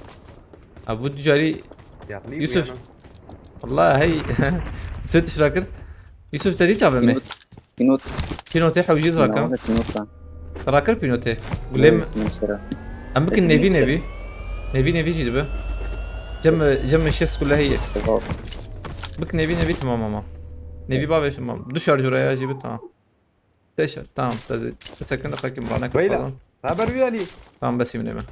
ابو تجاري يعني يوسف والله هي ست شراكر يوسف تدي تعب مه بينوت بينوتي حوجيز راكم بينوت راكر بينوتي قولهم نمسرة ام بك نيفي نيفي جيد به جم الشيس كلها هي بك نيفي تمام ماما نيفي بابا تمام دو شارجور يا جيب تمام سيشر تمام تزيد بس كنا خاكي مرانك ويلا خبر ويالي تمام بس من هنا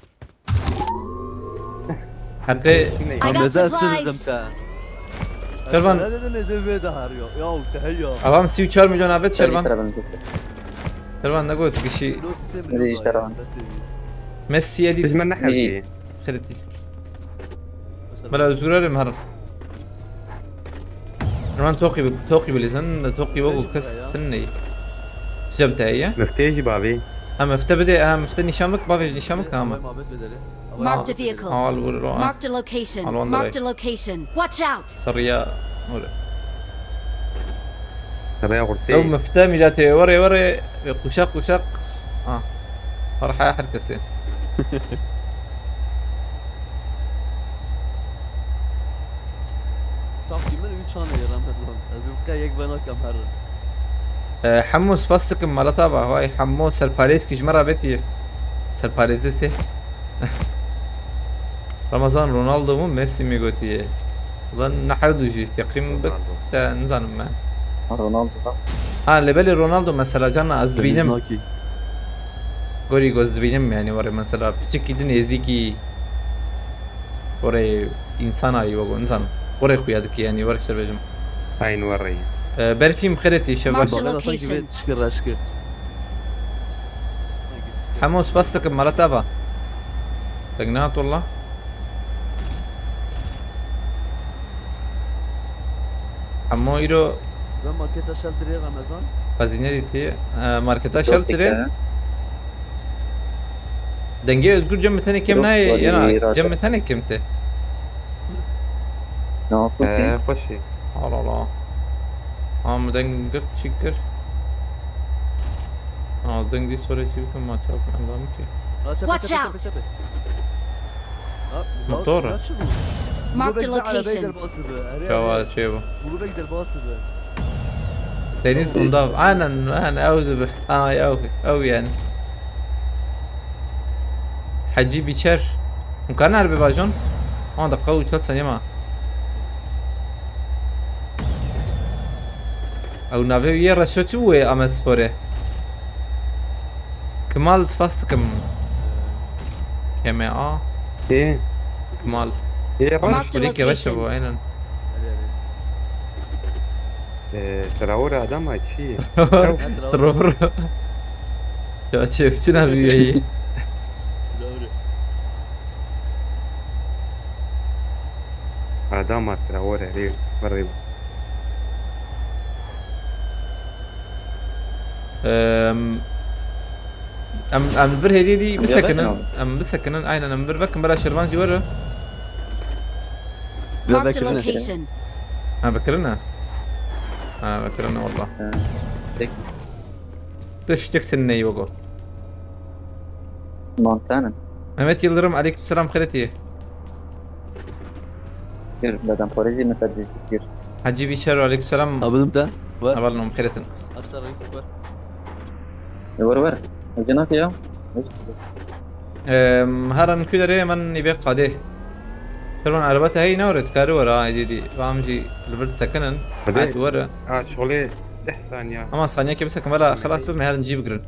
حقي I got نزل supplies. شربان. هذا نزل بيده هاريو يا تهيا اوام 34 مليون عبد شربان شربان شربان نقول كشي ليش ترى؟ ميسي ايش ادي ما نحكي خلتي بلا زرار مهر روان توقي بلزن توقي وقو كس سني جبتها هي مفتاجي بابي اما افتبدي مفتني نشامك بافي نشامك اما ما بيت بدري Marked a vehicle. Marked a location. I'll wander Marked a it. location. Watch out. سريا ولا ترى يا لو غرتي مفتامي جاتي وري قشاق فرحة احد كسي تعرف من 3 شهور يا رام هذول ازوكا يك بنا كم هر حمو سباستك مالتا با هواي حمو سرپاریز کیش مرا بیتی سرپاریزی سه رمضان رونالدو مو ميسي ميغوتيه ظن نحردو جي تقييم بك نزانم ما رونالدو اللي بالي رونالدو مثلا جانا ازدبينم ناكي غوري غوزدبينم يعني وري مثلا بشكل دين يزيكي وري انسان اي وغو انسان وري خويادك يعني وري شربجم هاي نوري برفيم خيرتي شباب Marked a والله location. صاحبي تشكر اشكر حمو سباستك مالتا با تقنعت والله حمو ايرو لما كنت شلتري رمضان خزينه ديتي ماركتا شرطري دنگه özgür جمع تاني كم ناي انا جمع تاني كمته نو خوشي الله الله دنگرت شكر دنگ دي سوري سيبكم ما تشوف عندهم كي Watch out. موتورة. Marked a location. شو شيبو بقول بقدر الباص دينيس بنداف انا اوذ او يعني حجي بيشر ممكن نعرف باجون ده قوي 3 ثانية ما او نافي يرى شو تسوي ام سبوري كمال تفاست كم كما ايه كمال ايه Marked راس a وليك رشبوا location. عينا تراورة ادم هاي شيء تروفر شوف شنو هي ادم تراورة ليه مريض ام بر هدي بسكنن ام بسكنن عين ام بر بكم بلا شربان جوره Marked a location. بكرنا بكرنا والله تشتكت الني وقو مونتانا مهمت يلدرم عليكم السلام خيرتي كثير بدن بوريزي متدز كثير حجي بيشر عليكم السلام قبل متى؟ قبلنا خيرتن اشتري سوبر ور وجنا فيها هرن كدري من يبيق قاده شربان عربتها هي نورت كارو ورا دي فامجي البرد سكنن عاد ورا شغلي 10 ثانية اما ثانيه كي بس كملا خلاص بما هر نجيب قرن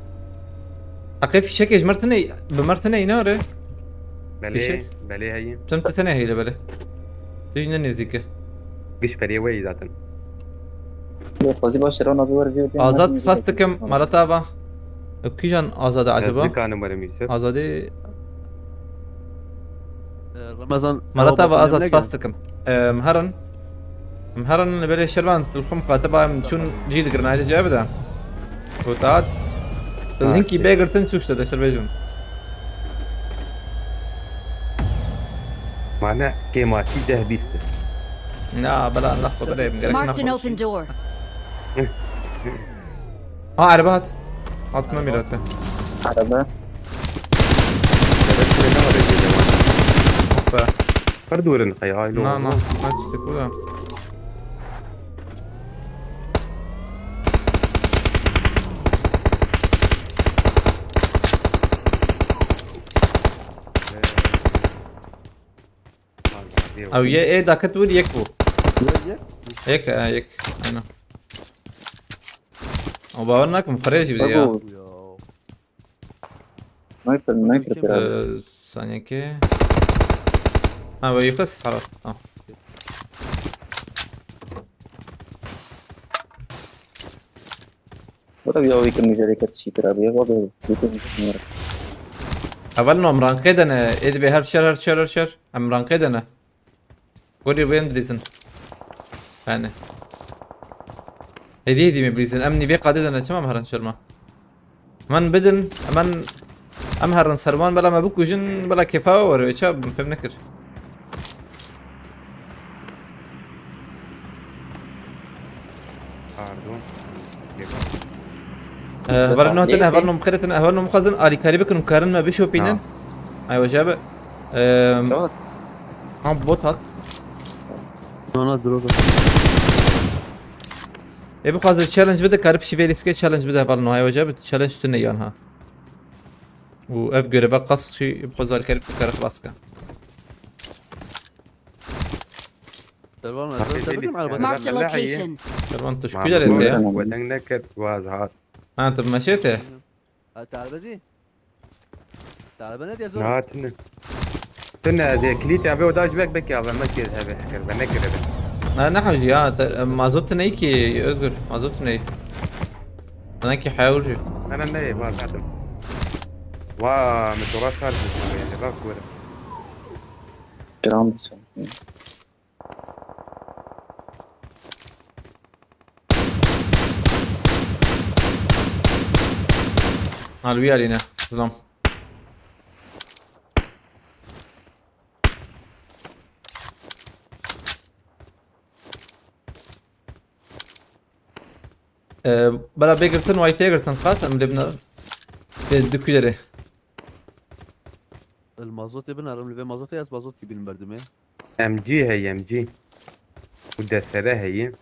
اقف شكل مرتني بمرتني نوري بشي؟ بلي هي سمت تنه هي لبله تيجي نزيكه قش بري وي ذاتن قصدي باش رونالدو ور فيديو آزاد فاستكم مرتابة بكيجان آزاد عجبا كان مرم يوسف آزادي رمضان مرتابة آزاد فاستكم مهرن بلي شربان الخم قاتبا شون جيد قرنا هذا جابدا وتعاد الهنكي بيجر تنسوش تدا شربيجون معناه كيماتي ده بيست. لا بلا ناخذ بلا من غيرك Marked an ناخذ. open door. عربات حط ميراته عربة بس انا ولا يا جماعه حط فردورن خياي لو نا ما تستكولا او ايه دا كتقول يكبو هيك هيك انا وبقولناك مخرج بدي اياه بقول سنايبر ترى ثانية كي يقص خلاص ولا بيجوا يكمل شركة شيء ترى بيجوا بيكمل أولنا أمران كدنا إذا بهر شر أمران كدنا قولي وين بريزن يعني هدي مبريزن أمني بي قاددنا تمام هرن شرما من بدن من أم هرن سرمان بلا ما بكو جن بلا كفاءة ورا شاب فهم نكر هبرنا هتنا هبرنا مخرتنا هبرنا مخزن آلي كاريبك نكارن ما بيشو بينن أيوة جاب شو هم بوت هات انا دروب يبي خلاص تشالنج بده كارب شيفيلي سكي تشالنج بده هبرنا أيوة جاب تشالنج تنيان ها وأف جري بقى قص شيء يبي خلاص الكارب كار خلاص كان Marked a location. ترى شو كده اللي يا ودنا نكر وازهات أنت مشيته تعال بدي تعال بنادي يا زول هاتنا تنا ذي كليتي ابي وداج بك بك يا ما كذا هذا حكر بنكر هذا أنا حاجي يا ما زبط نيكي أذكر ما زبط ني أنا كي حاول انا ناي ما قاتم وا متورات خارج يعني باك ولا كلام بس الوي علينا سلام بلا بيجرتن واي تيجرتن قات ام لبنا دكيره المازوت ابن ارم لي مازوت ياس مازوت كي بالمردمه ام جي هي ام جي ودسره هي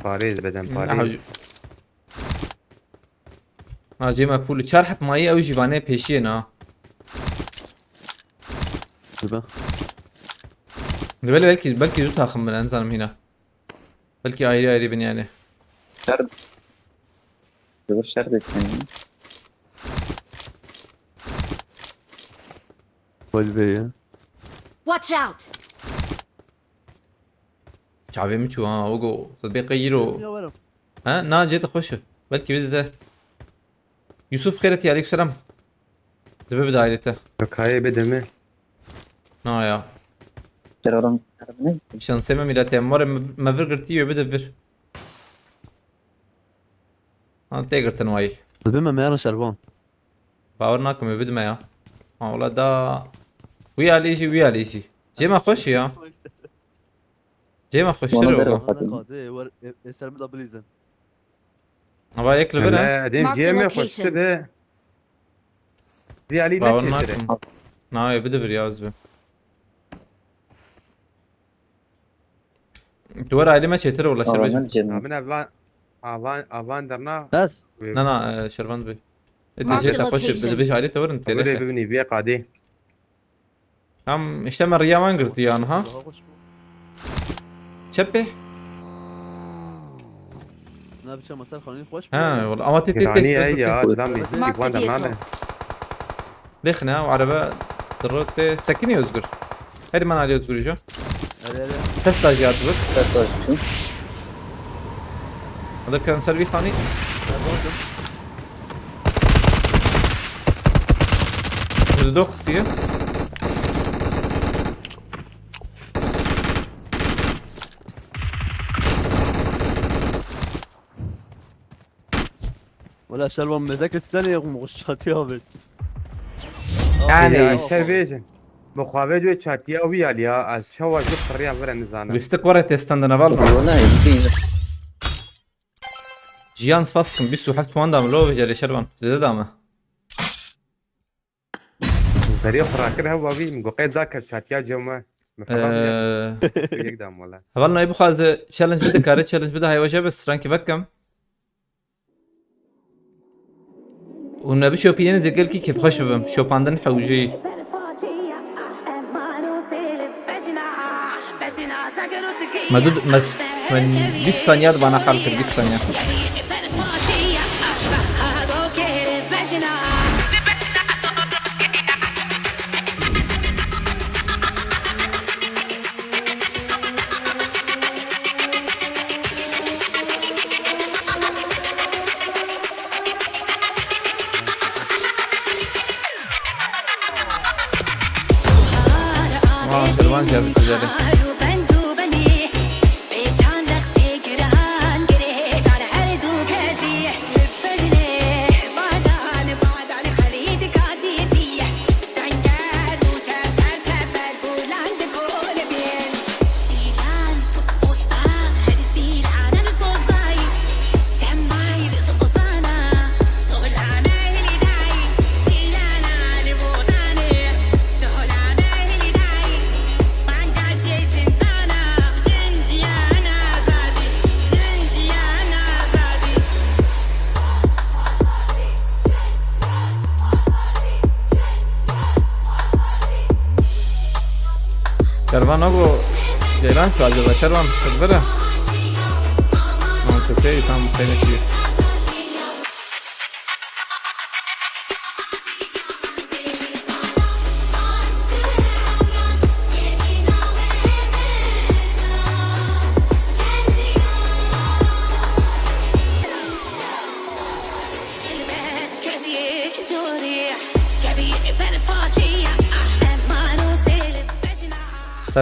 باريس بدن باريس جي مفول شرح ماي او جيبانه بيشينا دبا بلكي دوتها خم من انزل من هنا بلكي ايري بن يعني شرد يقول شرد الثاني والبي Watch out! شعبي مشو وقو صديقي يرو يا ولد نا جيت اخش بلكي بده يوسف خيرتي عليك سلام دبي بدايته هاي بدمه يا ترى رم عربني عشان سمع ميلاتي مر ما فكرتي وبدا فر تيجرتن واي البما ما يرى شربان باورناكم يبد ما يا والله دا ويا ليشي جي ما خش يا جي ما خش والله له درب. انا قاضي ور يسلم دبليزن ابا ياكل بنا لا دين Marked جيمي location. خش ده دي علي نكر باورناكم يبدا فر يا زبي دور علي ما شيتر ولا والله شربج الجنة من افان درنا بس لا شربان بي انت Marked جيت اخش location. بده بيجي علي تور انت ولي ليش ببني بيه قادي عم اشتمر ريا ما قلت يا انا ها شبه انا بتشم مسار خليني خوش ها والله اما تي يعني هي دام Marked وان درنا vehicle. دخنا وعربة ضرورت سكني يزقر هذه ما عليه يزقر جو تسلا جات بك شو هذا كان سيرفي ثاني الدوق خصيه ولا شربان مذاكر ثاني مغشات يا بنت يعني سيرفيجن مخابه جو چاتیا وی الیا از شوا جو قریا ور نزانه Listik var ya testandına valla. والله يمكن Jiyan spaskın bir su hafta puan da mı? Lo beceri şervan. Size de mi? زری فراکر هوا وی مگو قید ذاک چاتیا جو ما یک دام ولا Valla ne bu khazı challenge bir de kare challenge bir de hayvaşa bes ranki bakkam. ونبي شوبيان ذقل كي كيف خش بهم شوباندن حوجي مدود مس من 20 ثانية bana kalkır 20 ثانية. Derman geldi sizlere. Şervan oğlu Ceylan şu acaba Şervan kızlara. Tamam çok iyi tam seni.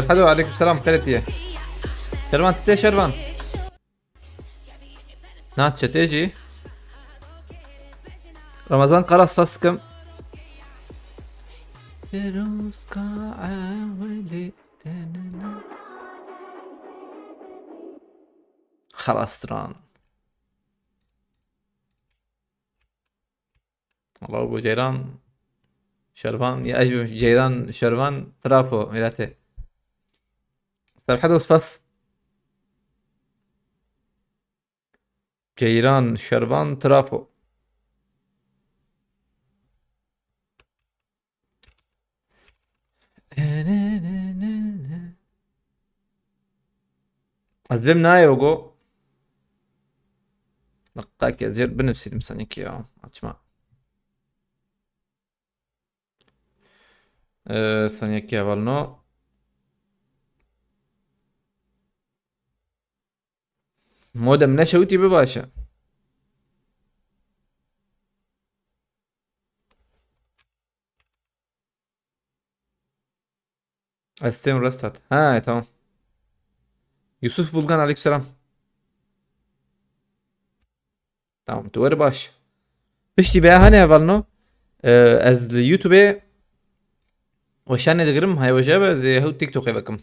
حلو عليكم السلام خيرتي شرفان تتي شرفان ناتشا تيجي رمضان قرص فسكم خلاص تران والله ابو جيران شرفان يا اجمل جيران شرفان ترافو ميراتي طيب حدا بس جيران شربان ترافو أزبم ناي وجو نقاك زير بنفسي المسانيك يا أجمع سانيك يا والنو مودم نشوتي بباشا استيم رستart ha tamam Yusuf Bulgan aleykümselam tamam duvarı baş بشتي بقى هاني هفالنو از اليوتيوب وشان الغرم هاي وجابه زي هو تيك توك بكم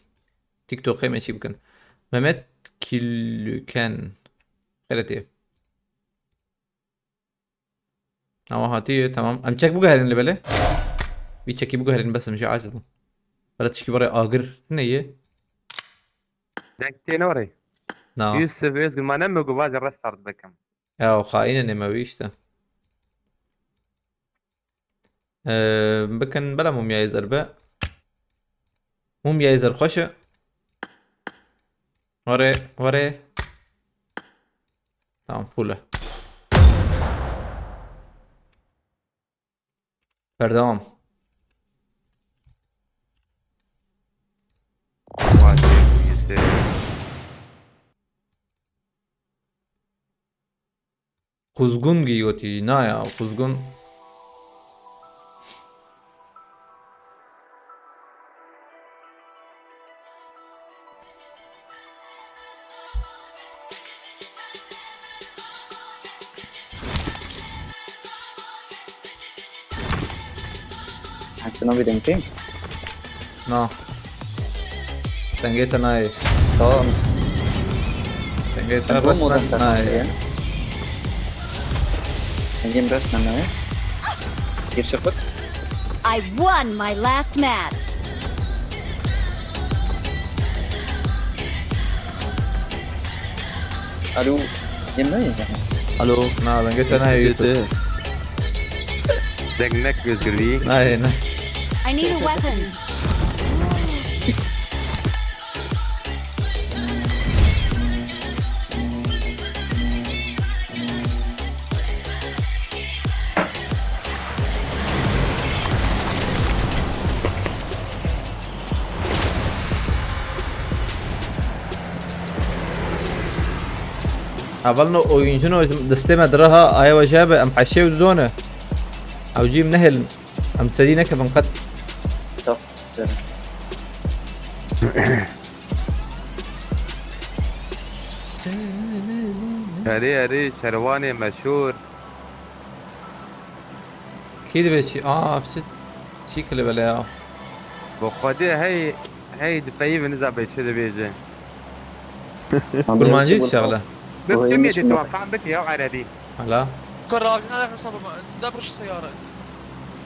تيك توك ماشي بكن مهمت كيلوكان خيرتي ama hati tamam am çek bu gaherin lebele bir çeki bu gaherin bas مش عايز بلا تشكي برا اغر نيه دكتي نوري نعم يوسف يقول ما نمو جواز الرستارت بكم يا خاين ما ويشته بكن بلا موميا يزر بقى موميا يزر خوشه وري tamam full pardon kuzgun giyoti na ya kuzgun حسنا بدمتين نا تنجيت ناي سواء تنجيت مو رسما مدة ناي نجيب رسمنا ايه كيف شفت؟ I won my last match. الو يمنى Alo. نا تنجيت ناي يوتيوب Degnek gözgürlüğü. ناي نا I need a weapon. عبالنا oyuncunu desteme درها آیا وجابه ام حشيه ودونه او جيم نهل ام تسدينا كفن قد طب Hadi şervani meşhur. اكيد بشي في شكل بلا بخدي هي دفاعي بنزع بيشد بيجي. برمانجيت شغله بكم يدي توقع بك يا عربي. هلا كراج انا راح اصاب دبرش السياره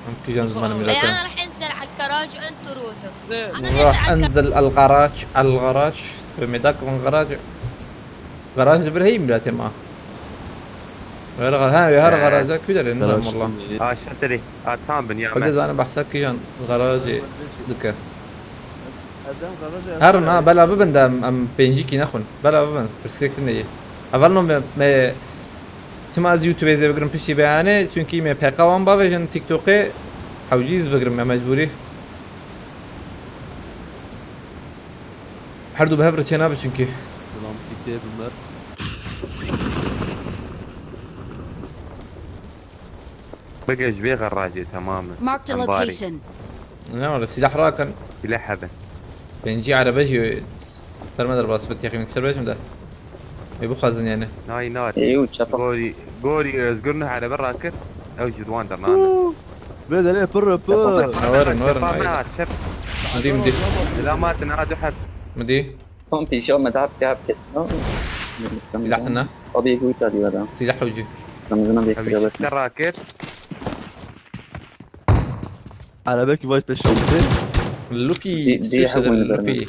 ممكن جان زمان اي ميلاتين انا راح انزل على الكراج وانتوا روحوا زين انا نزل راح على انزل الغراج بمداك من غراج دبر هي ميلاتين ما غير هذا غراجك كده نظام والله شتري tam ben ya. بجز انا بحسك كيان غراج دكه Adam garaja. هرنا بلا ببند ام بينجيكي نخون بلا ببند برسكت نيه اولنو ما تم از يوتيوب زي بگرم پیشی بیانه چونکی می پیقوام با وجن تیک توقی حوجیز بگرم مجبوری هر دو بهفر چه نبه چونکی Ulan gitti bunlar. بقى جبي غراجي تماما. Marked a location. نه ولا سلاح راكن سلاح هذا. بينجي على بجي ترى ما درباس بتي اخي مكسر بجم ده يبو خازن يعني ناي نات. ايوه شفت قولي ازقرنا على برا كر. او جدوان درنا. Bedel ne pırrı pır. نورن شف. مدي لا ما تنادوا حد. مدي هم في شو ما تعب كده سلاح لنا ابي هو تادي هذا سلاح حوجي رمزنا بيك ابي ترى كيف Arabaki baş peşe oldu. اللوبي دي شو هذا حكم اللوبي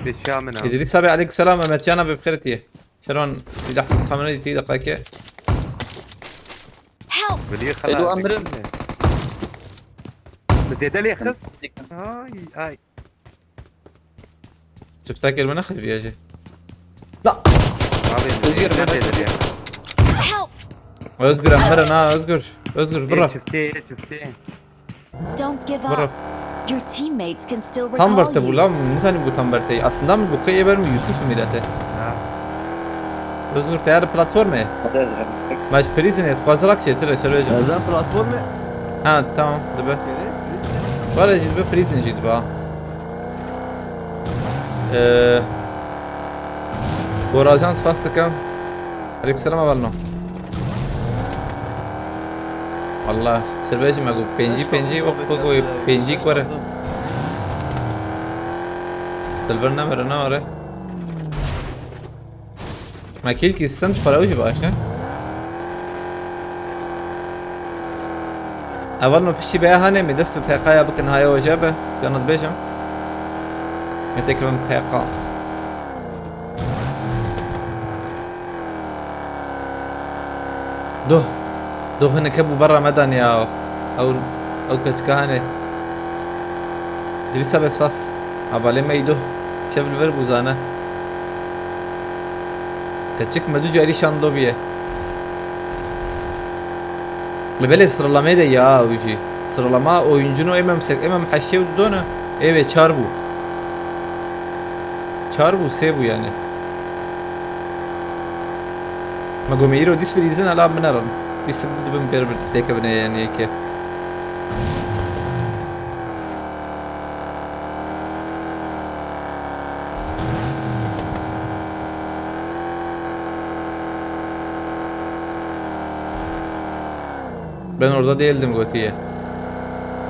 في الشامنة. ادريس ابي عليك السلام امتيانا ببخيرتي شلون سلاح خمنه دي دقائق Help! بدي ايدو امر بدي دلي خذ. هاي. شفتك المناخ في اجي لا تزير Help! اصبر امرنا اصبر برا شفتيه. Don't give برا up. Your teammates can still tam recall berte bu you. lan insan bu tam berte aslında mı bu kıyı benim Yusuf milete özgür tayar platformu maç prizin et kazarak şey tire söyleyeceğim Ezan platformu. ha tamam tabi valla ciddi prizin ciddi ba Borajans fastıkam aleykümselam avalno والله سربيش ما قول بنجي وقفوا بنجي كورة البرنامج رناورة ما كيل كيسان تفراوي باشا اول ما بشي بها هاني مدست بحقايا بكن هاي وجابه يانا بيجم متك من بحقا دو هنا كبو برا مدن يا او كسكانه دريسا بس فاس ابا لما يدو شاف الفيرب وزانا تشيك مدو جاري شاندو بيه Lebele sıralamayı da ya uji. Sıralama oyuncunu emem haşev dona. Evet çarbu. Çarbu sebu yani. Ma gomiro dis bilizin ala binaram. Bistibdi ben berber tekabine yani ki. Ben orada değildim Goti'ye.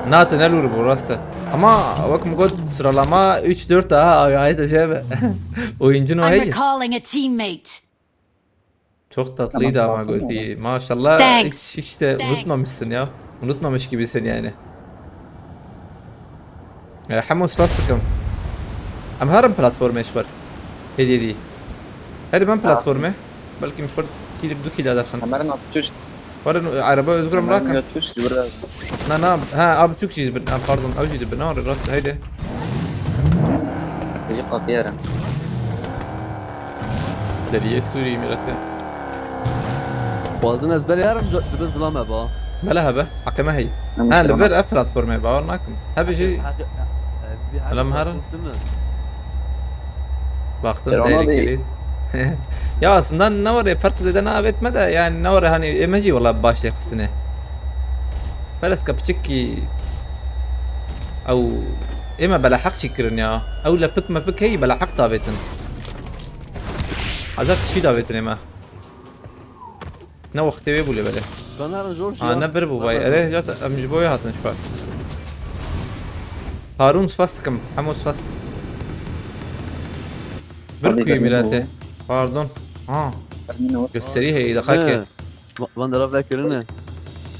Nathan el bu rasta. Ama bakın gol sıralama 3-4 daha abi haydi acaba. Oyuncun o I'm hey. recalling a teammate. Çok tatlıydı Tamam, ama tamam. gol değil. Maşallah Thanks. hiç de Thanks. unutmamışsın ya. Unutmamış gibisin yani. حمص بلاستيكم ام هرم بلاتفورم ايش بر هدي دي هذه من بلاتفورمه بلكي مش فرد كيلو بدو كيلو هذا الخن Kameranın atışıyor. ورن عربه يزقر Kameranın مراكن atışıyor. Burada. نا نا ها اب تشوكشي باردون اوجي بالنار الراس هيدي Çocuk kapıyı yaran. دلي السوري ميرته Bazın ezber yarım dibir bulama ba. بلا هبه حكمها هي ها لبر اف بلاتفورم باورناكم هبه شيء Alam harın. baktın Ya ona tehlikeli. Ya aslında ne var ya farklı zeden abi etme de yani ne var ya hani emeci valla başlayık kısını. بس كابتشيكي او اما بلا حق شكرن يا او لا بك ما بك هي بلا حق دافيتن عذرت شي دافيتن ما نو وقت بيبو لي بلا Kanarın George اه نبر بو باي اره جات ام جبوي هاتن شباب هارون سفاستكم حمو سفاست بركو يميلاته باردون اه gösteriyor هي دقائق Van der Rav ekirine.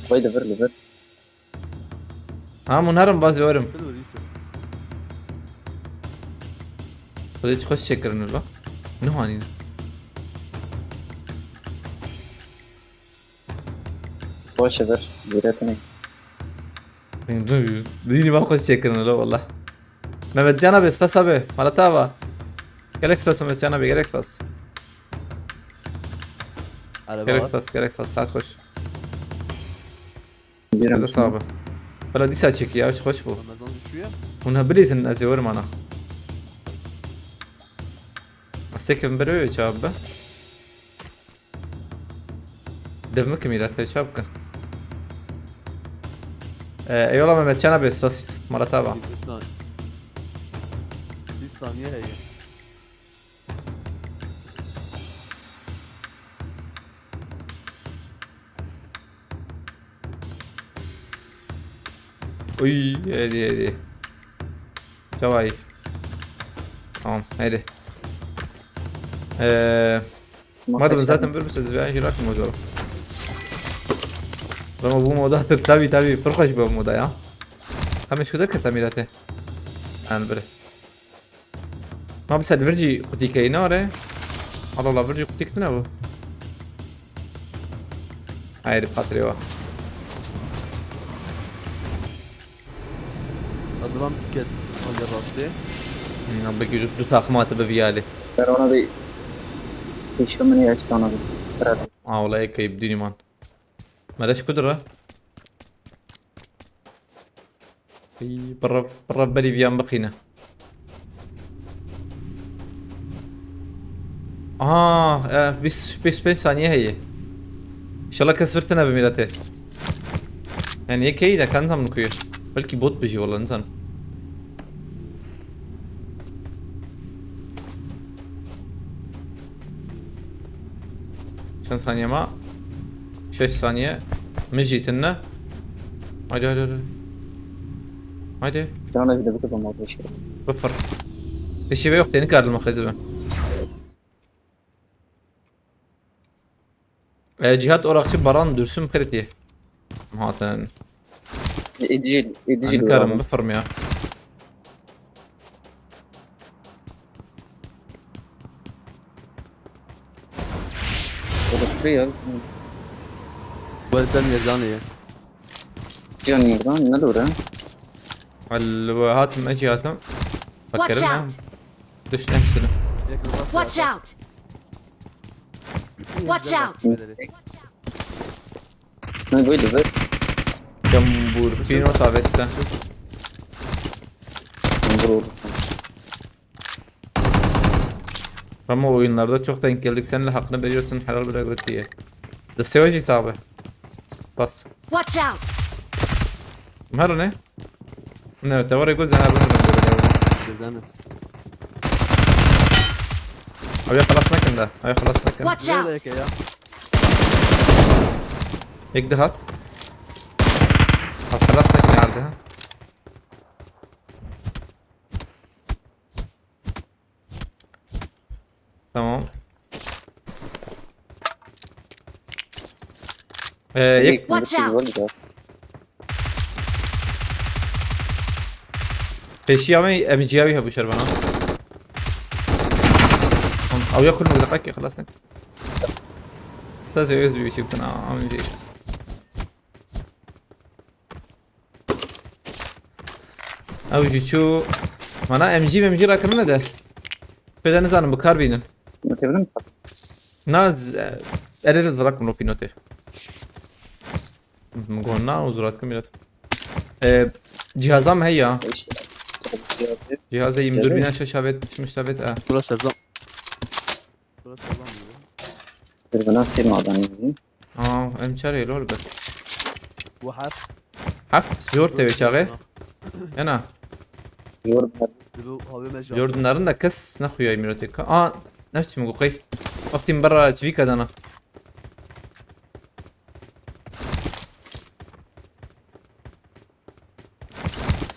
Vay da ver le ver. ها منهرم بازي ورم بديت تخش شكرن له منو هاني Boş ver. Yüretini. ديني ما اخش شكرن له والله ما بتجانا بس بس ابي مالا تابا جالكس بس ما بتجانا جالكس بس جالكس بس جالكس بس ساعات خش هذا Yüret. صعبة بلا دي ساعة شيك يا وش خش بو Ramazan düşüyor. ونها بليز ان ازي ورم انا السكن بريو شابة دفمك ميلات شابكة اي والله ما بتجانا بس مالا تابا Bir saniye hey. Uy هادي جواي tamam hadi madem zaten bir mesaj veya hirak mı olacak ama bu moda tabi فرقش bu moda ya خمس كده كتاميراته انا بره ما بس الفيرجي قدي كاينه ولا على الله فيرجي قدي كتنا بو هاي بخاطري واحد Adılan tiket. Van der Rav'de. بقي دو تاقمات بفيالي Ver ona bir. Işımını açtı ona bir. Ver. اه والله هيك يبديني مان مالاش قدرة برا بالي فيان بقينا بس ثانية هي ان شاء الله كسرتنا بميلته يعني هيك هي كان زمان كويس بلكي بوت بيجي والله انسان كم ثانية ما 6 ثانية من جيتنا هايدي هايدي Ben ona bir de bakıp ama boş ver. بفر الشباب يختي نكار المخدمة جهات اوراقçı Baran Dürsüm kritiye هاتن Edici نكارم بفرم يا Buraya. Bu elden yazanıya. Can yerden ne doğru? هاتم اجي هاتم Watch فكرنا out! دش نحسن Watch out! Watch out! Ne böyle ver. جنبور بينو ثابت Vuruldu. Ama oyunlarda çok denk geldik. Senin de hakkını veriyorsun. Helal bir regret diye. Desteği abi. Bas. Watch out! مهلا ne? Ne توري يقول زي هذا Yazanı. أبي خلاص نكن ده أبي خلاص نكن Watch Nerede out! yake ya? يقدر هات خلاص نكن عندها Tamam. Yek Watch out. peşi ama MG'ye هبو شربنا. او ياكل من دقيقة خلاص. لازم يزدو يشوف انا عم جي. او جي شو مانا MG راكرنا ده. بدنا نزانم بكار بينن. Muhtemelen ناز اريد ضرك منو بينوتي. قلنا وزرات كملت. جهازام هي işte. جهازي يمدور بينا شاشات مش تابت Burası Erzan. Burası Erzan diyor. Bir bana sirmadan izleyeyim. ام شاري لول بس Bu harf. حفت جورد تبي شاغي انا Jor Bu havi mecra. جوردنların da kız نخويا يميروتيك نفسي مقوقي وقتي من برا تشفيك انا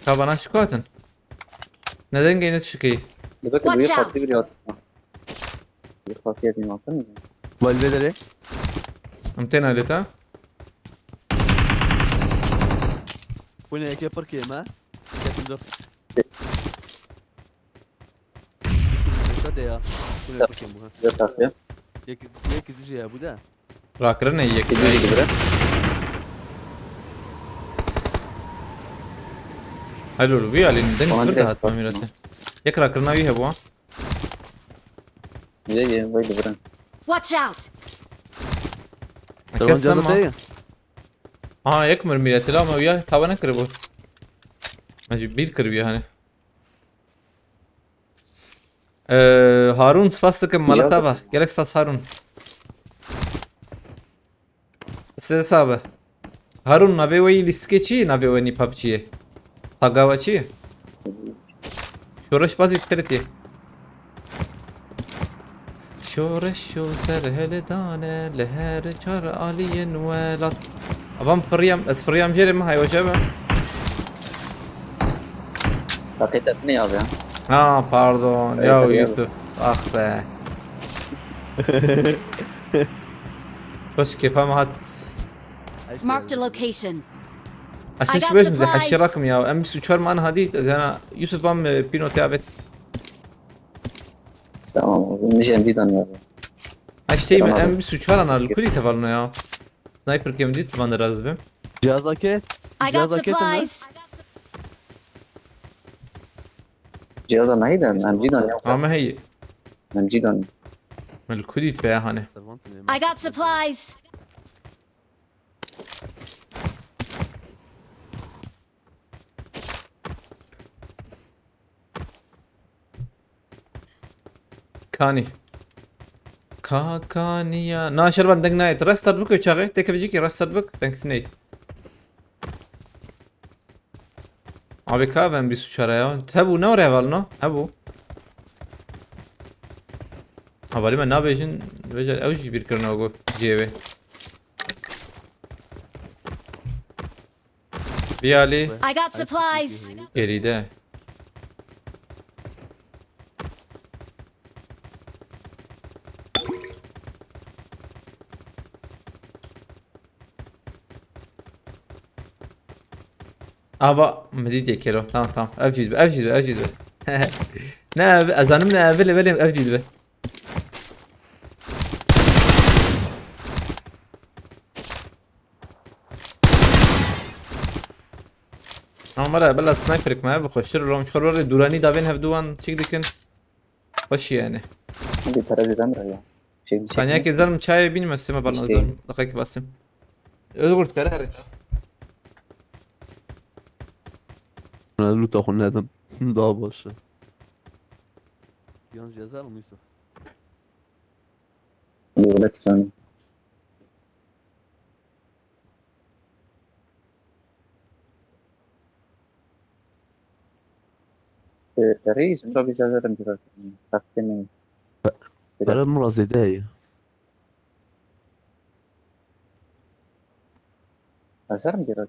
Kabana şikayetın. Neden gene şikayet? Buradaki Watch büyük out. farklı bir yatırma. Büyük farklı yatırma altın mı? Valveleri. امتين عليتها Bu ne ek yapar ki yeme? Kesin dur. Hadi ya. Bu ne yapar ki bu? Büyük farklı. Yek dizi ya bu da. راكرنا هيك Gidiyor gibi. حلو الويا اللي ندن والله كردها عندك هات ميرته يكرا كرنا ويها بوا Gidiyor böyle bir. Watch out. Tamam كسنا canım ما değil. يكمل ميرته لا ما ويا تابنا كربو ماشي بيل كربيا هاني هارون سفاستك مالتابا جالك سفاس هارون سبب هارون نبي وي لسكيتشي نبي وني بابجي تاغاواتشي شورش بازي بكرتي شورش شو سرهل دانه لهر چار آلين ولات أبام فريام فريام جري ما هاي وجبه Paket ne abi ya? باردون أي يا خير. يوسف اخ به بس كيف ما هات Marked a location. عشان I got شبه مزح supplies. الشراكم يا ام بس وشار ما انا هديت انا يوسف بام بينو تابت Tamam. Bunu cidden ya. اشتي تمام. ام بس وشار انا الكل تفرنا يا سنايبر كم ديت بان رازبم Cihazdaki. I got Cihazdaki supplies. Cihazda neydi? Ben cidden ya. ما هي Ben cidden. من الكل يتباع هاني I got supplies. كاني كانيا ناشر بندق نايت رستر بك وشاغي تكف جيكي رستر بك تنكثني ابي كافن بيسو شرايا تهبو نوري والنو هبو هبالي ما نابيجن بيجر اوجي بيركرنا وقو جيبي بيالي I got supplies. geride ابا مديد يكيلو تمام افجد ناب ازانم نابل بلم افجد به مرة بلا سنايبرك ما بخش له مش قرر دوراني دافين هفدوان تشيك دكن وش يعني Bir paraziten var ya. Şey, ثانية كي زلم شاي بيني مسمى بالنا İşte. زلم دقيقة باسم قلت كره Lu تاخذ ندم. Daha başı. Yalnız yazar mı Yusuf? devlet falan. Reis, bir abi yazarım biraz. Takdim. Para murazedeye. Yazarım biraz.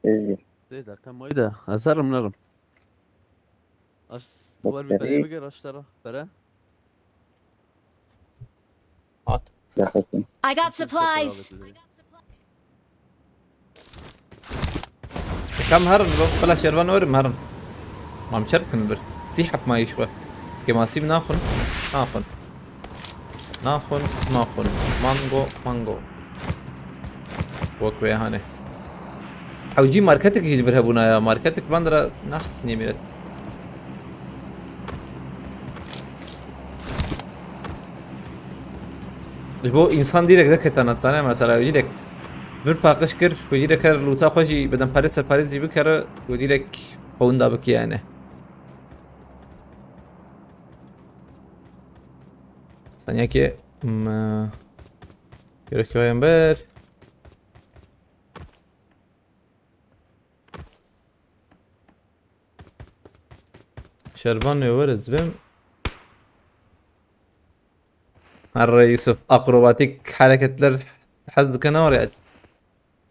Evet. Zeyda kan mayda. Yazarım narım. Aç. Var bir Bakayım. bere bigir aşağıya. Bere. At. داخلكم I got supplies. كم هرن بلا شربان ورم هرن ما مشركن بر سيحب ما يشوى كما سيب ناخن مانجو وكوي هاني او جي ماركتك يجي برهبونا يا ماركتك باندرا ناخس نيميرت bu insan direkt de ketanat mesela direkt bir pakış kır ve direkt her luta khoji bedem Paris gibi kere ve direkt onda bak yani. Sanya ki gerek yok ber. Şerban varız ben. مرة يوسف أقروباتيك حركتler حز كنا ورا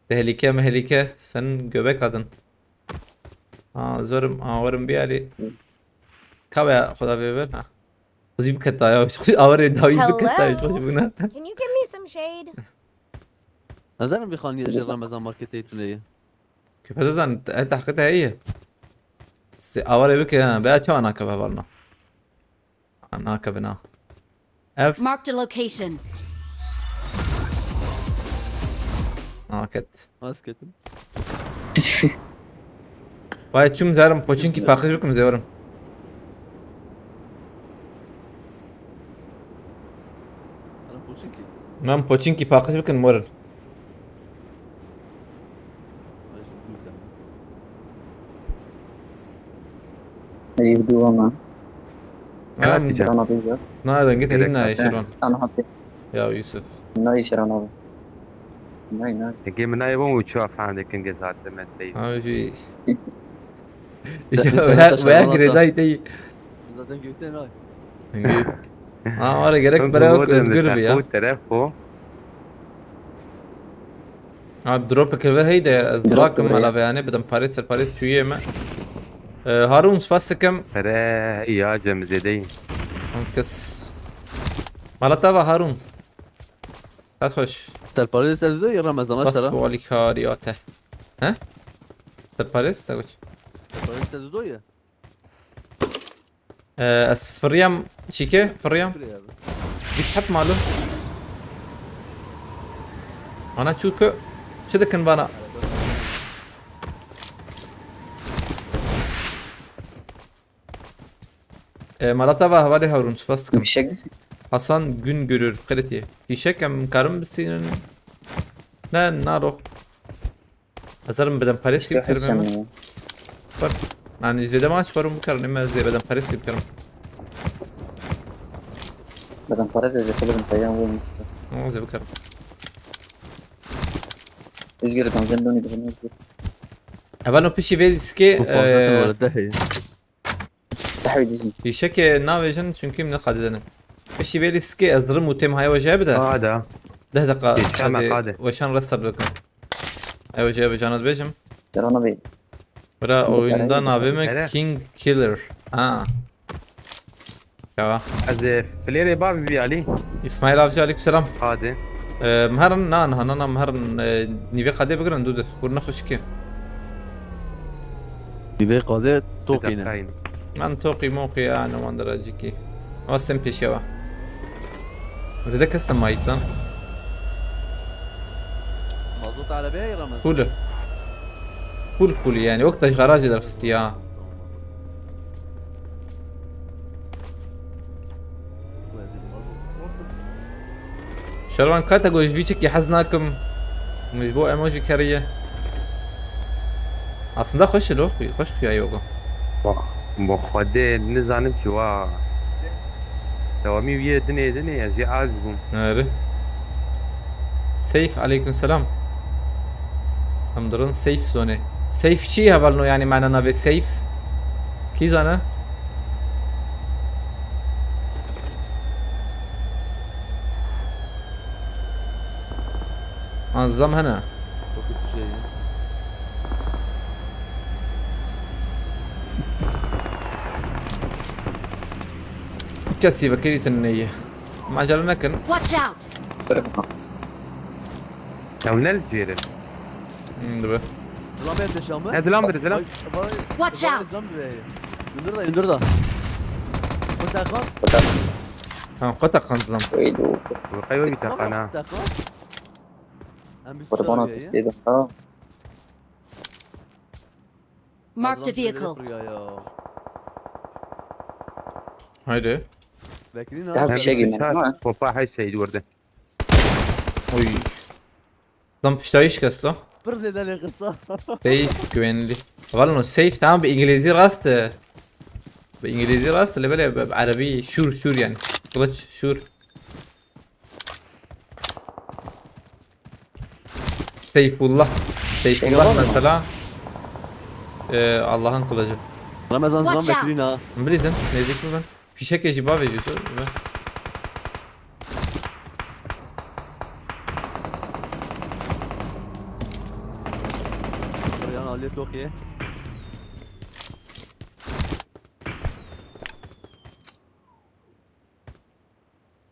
تهليكة مهليكة سن göbek kadın. زورم ورم بيالي كابا خدا بيبر ها خذي بكتا يا وش أوري داوي بكتا يا وش بنا Can you give me some shade? نظرم بخاني أجر رمضان ماركتي تونية. كيف هذا زين أنت حقتها هي أوري بك بقى شو أنا كبا برنا أنا كبنا F Marked a location. كت Asketim. Vay çüm zarım poçinki pakış bakım zevarım. أنا بوشيكي. Ben poçinki pakış bakım morar. يبدو ما Ben شرنا بيجا nereden git hina ya Şirvan. انا حطي Ya Yusuf. ناي شرنا ناي ناي تجي من أي بوم وتشوف عندك إنجاز هذا ما تبي Abi şey. Taşlar Veya falan greday değil. Zaten gökten ay. Var gerek para yok özgür bir ya. ترفو Abi drop kelve heyde az drakım ala yani بدم Paris tüye mi? Harun spastikam ترى يا جم زيدين kes. Malatava Harun. Hadi hoş. Tel Paris tezde ya Ramazan بس aşağıya. بولي كارياته ها تباريس تقول Tel Paris tezde ya. فريام شيكي فريام Şuraya abi. بيسحب ماله انا شوكو شدكن بانا Malatava havali Harun spastikam بالشق Hasan gün görür kritiye Hişekem karım bisinin Ne naro Azarım بدم Paris gibi kırmaya Var. Yani izlede maç varım bu karın ama zey بدم Paris gibi kırım بدن فرد اللي قبل الطيام وين Ama zey bu karım ايش قلت عن زندوني بغني Evano pişi ve diski Bu fazlasını var da تحوي ديجي Hişek navejin çünkü من قاددنا pişi ve diski azdırım mutem haya وجهه بده هذا ده دقة الشمع قادة. وشان رسل بكم ايوه جاي بجانب بيجم شرنا بي Bura oyunda nabime Nere? King Killer Ya از فليري بابي بيالي İsmail Avcı aleykümselam هذا مهرن نانا مهرن نيفي قادي بقرن دودة ورنا خشكي Bir qade toqina. تقين من توقي موقي انا ما اندر اجيكي واسم بيشوا زي ده كستم مايك lan Mazot على بيع Ramazan. فول يعني وقتها غراج در خستيا شروان كاتا جوج بيتشك يحزناكم مجبوع ايموجي كاريه aslında hoş ol hoş ya yoga مخده نزانم شوا دوامي ويا دنيا زي عازبهم ناري سيف عليكم السلام همدرن سيف زونه سيف چی اول نو yani معنی نوی سيف کی زانه Anzlam hana Çok şey. كسي بكريت النية ما عجلنا كن Watch out! لو نلجيرن دبا Zılam et yaşamı. هذا الامر زلم Watch out! Yundur da yundur da. Bu takım. ها قطع قنصلم ويدو وقيوي بتاقنا Takım. Hem bir قربانات sürü ya. تسديد اه Marked a Adam şöyle vehicle. yapıyor ya. هايدي Bekleyin Ya abi. bir şey giymem ama. وفا هاي الشيء ورده oy Lan piştayış kes la Bir dedeli kısa. Safe güvenli والله safe tamam بإنجليزي راست بإنجليزي راست اللي بالي بعربي شور شور يعني غلط شور سيف الله سيف Şey الله var mı? mesela Allah'ın kılıcı. Ramazan zaman Watch out. bekleyin ha. Bilirsin nezik mi ben? Fişek eciba veriyordu. Yan Ali çok iyi.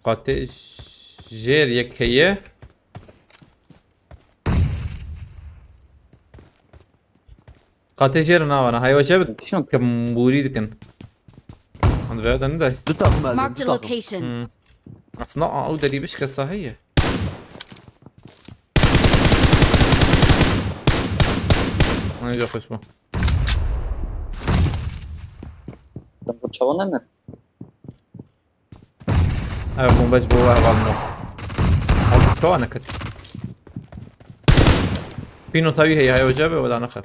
قاطع جير يك هي قاطع جير ناوانا هاي وجبت شلون كم بوريد كان عند بعد عندي Düz takım elde. Marked Düz a takım. location. اصلا او دري بش كسا هي انا جو خشبه tam potrzebne nie? ابو بس بو والله او تو انا كنت بينو طوي هي هاي وجبه ولا انا خف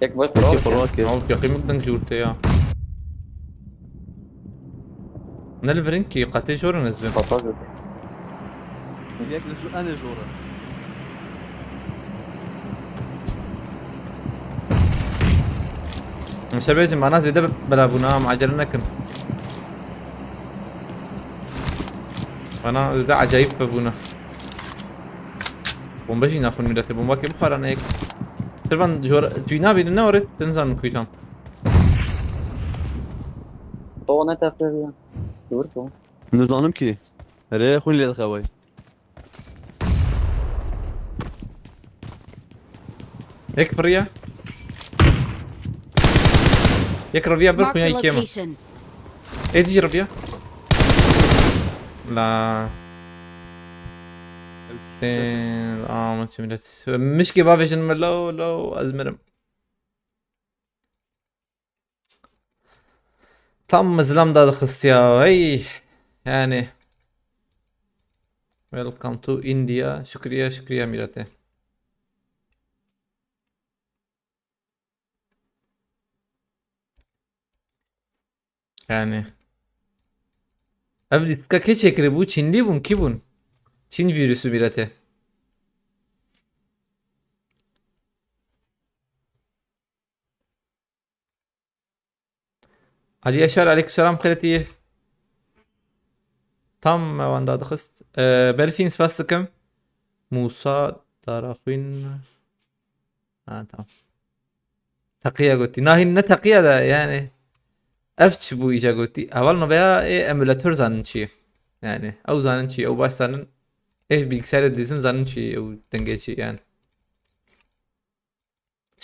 Jak byłeś Okey, pro? okey. او قيمة دنك جورتي يا نلفرينكي قاتي جور نزبن Fotoğraf. Yaklaşık şu en zor. مش بيجي مع ناس زي ده بلا بنا معجل نكن انا ده عجيب فبونا بومباجي ناخذ من ده بومبا كيف بخار انا هيك ترى جور توينا بيننا ورد تنزل كويتام To ne tepki ya? Dur to. Nizanım ki. Nereye khun le khawai. هيك بريا هيك ربيع Marked بركو a يا كيما location. ايه تيجي ربيع لا ما تشملت مش كيبا فيجن من لو ازمرم tam zlam da خصيا هي يعني welcome to India شكريا شكريا ميراتي yani abi dikkat çekir bu Çinli bun ki bun Çin virüsü mirate Ali Yaşar aleykümselam خيرتي tam vanda دخست برفين سباستكم موسى داراخوين tamam تقية قلتي ناهي نتقية ده يعني افتش بو ايجا قلتي اولنا بيا ايه emülatör zanın çi yani او zanın çi او baş zanın bilgisayar dizin zanın çi او denge çi yani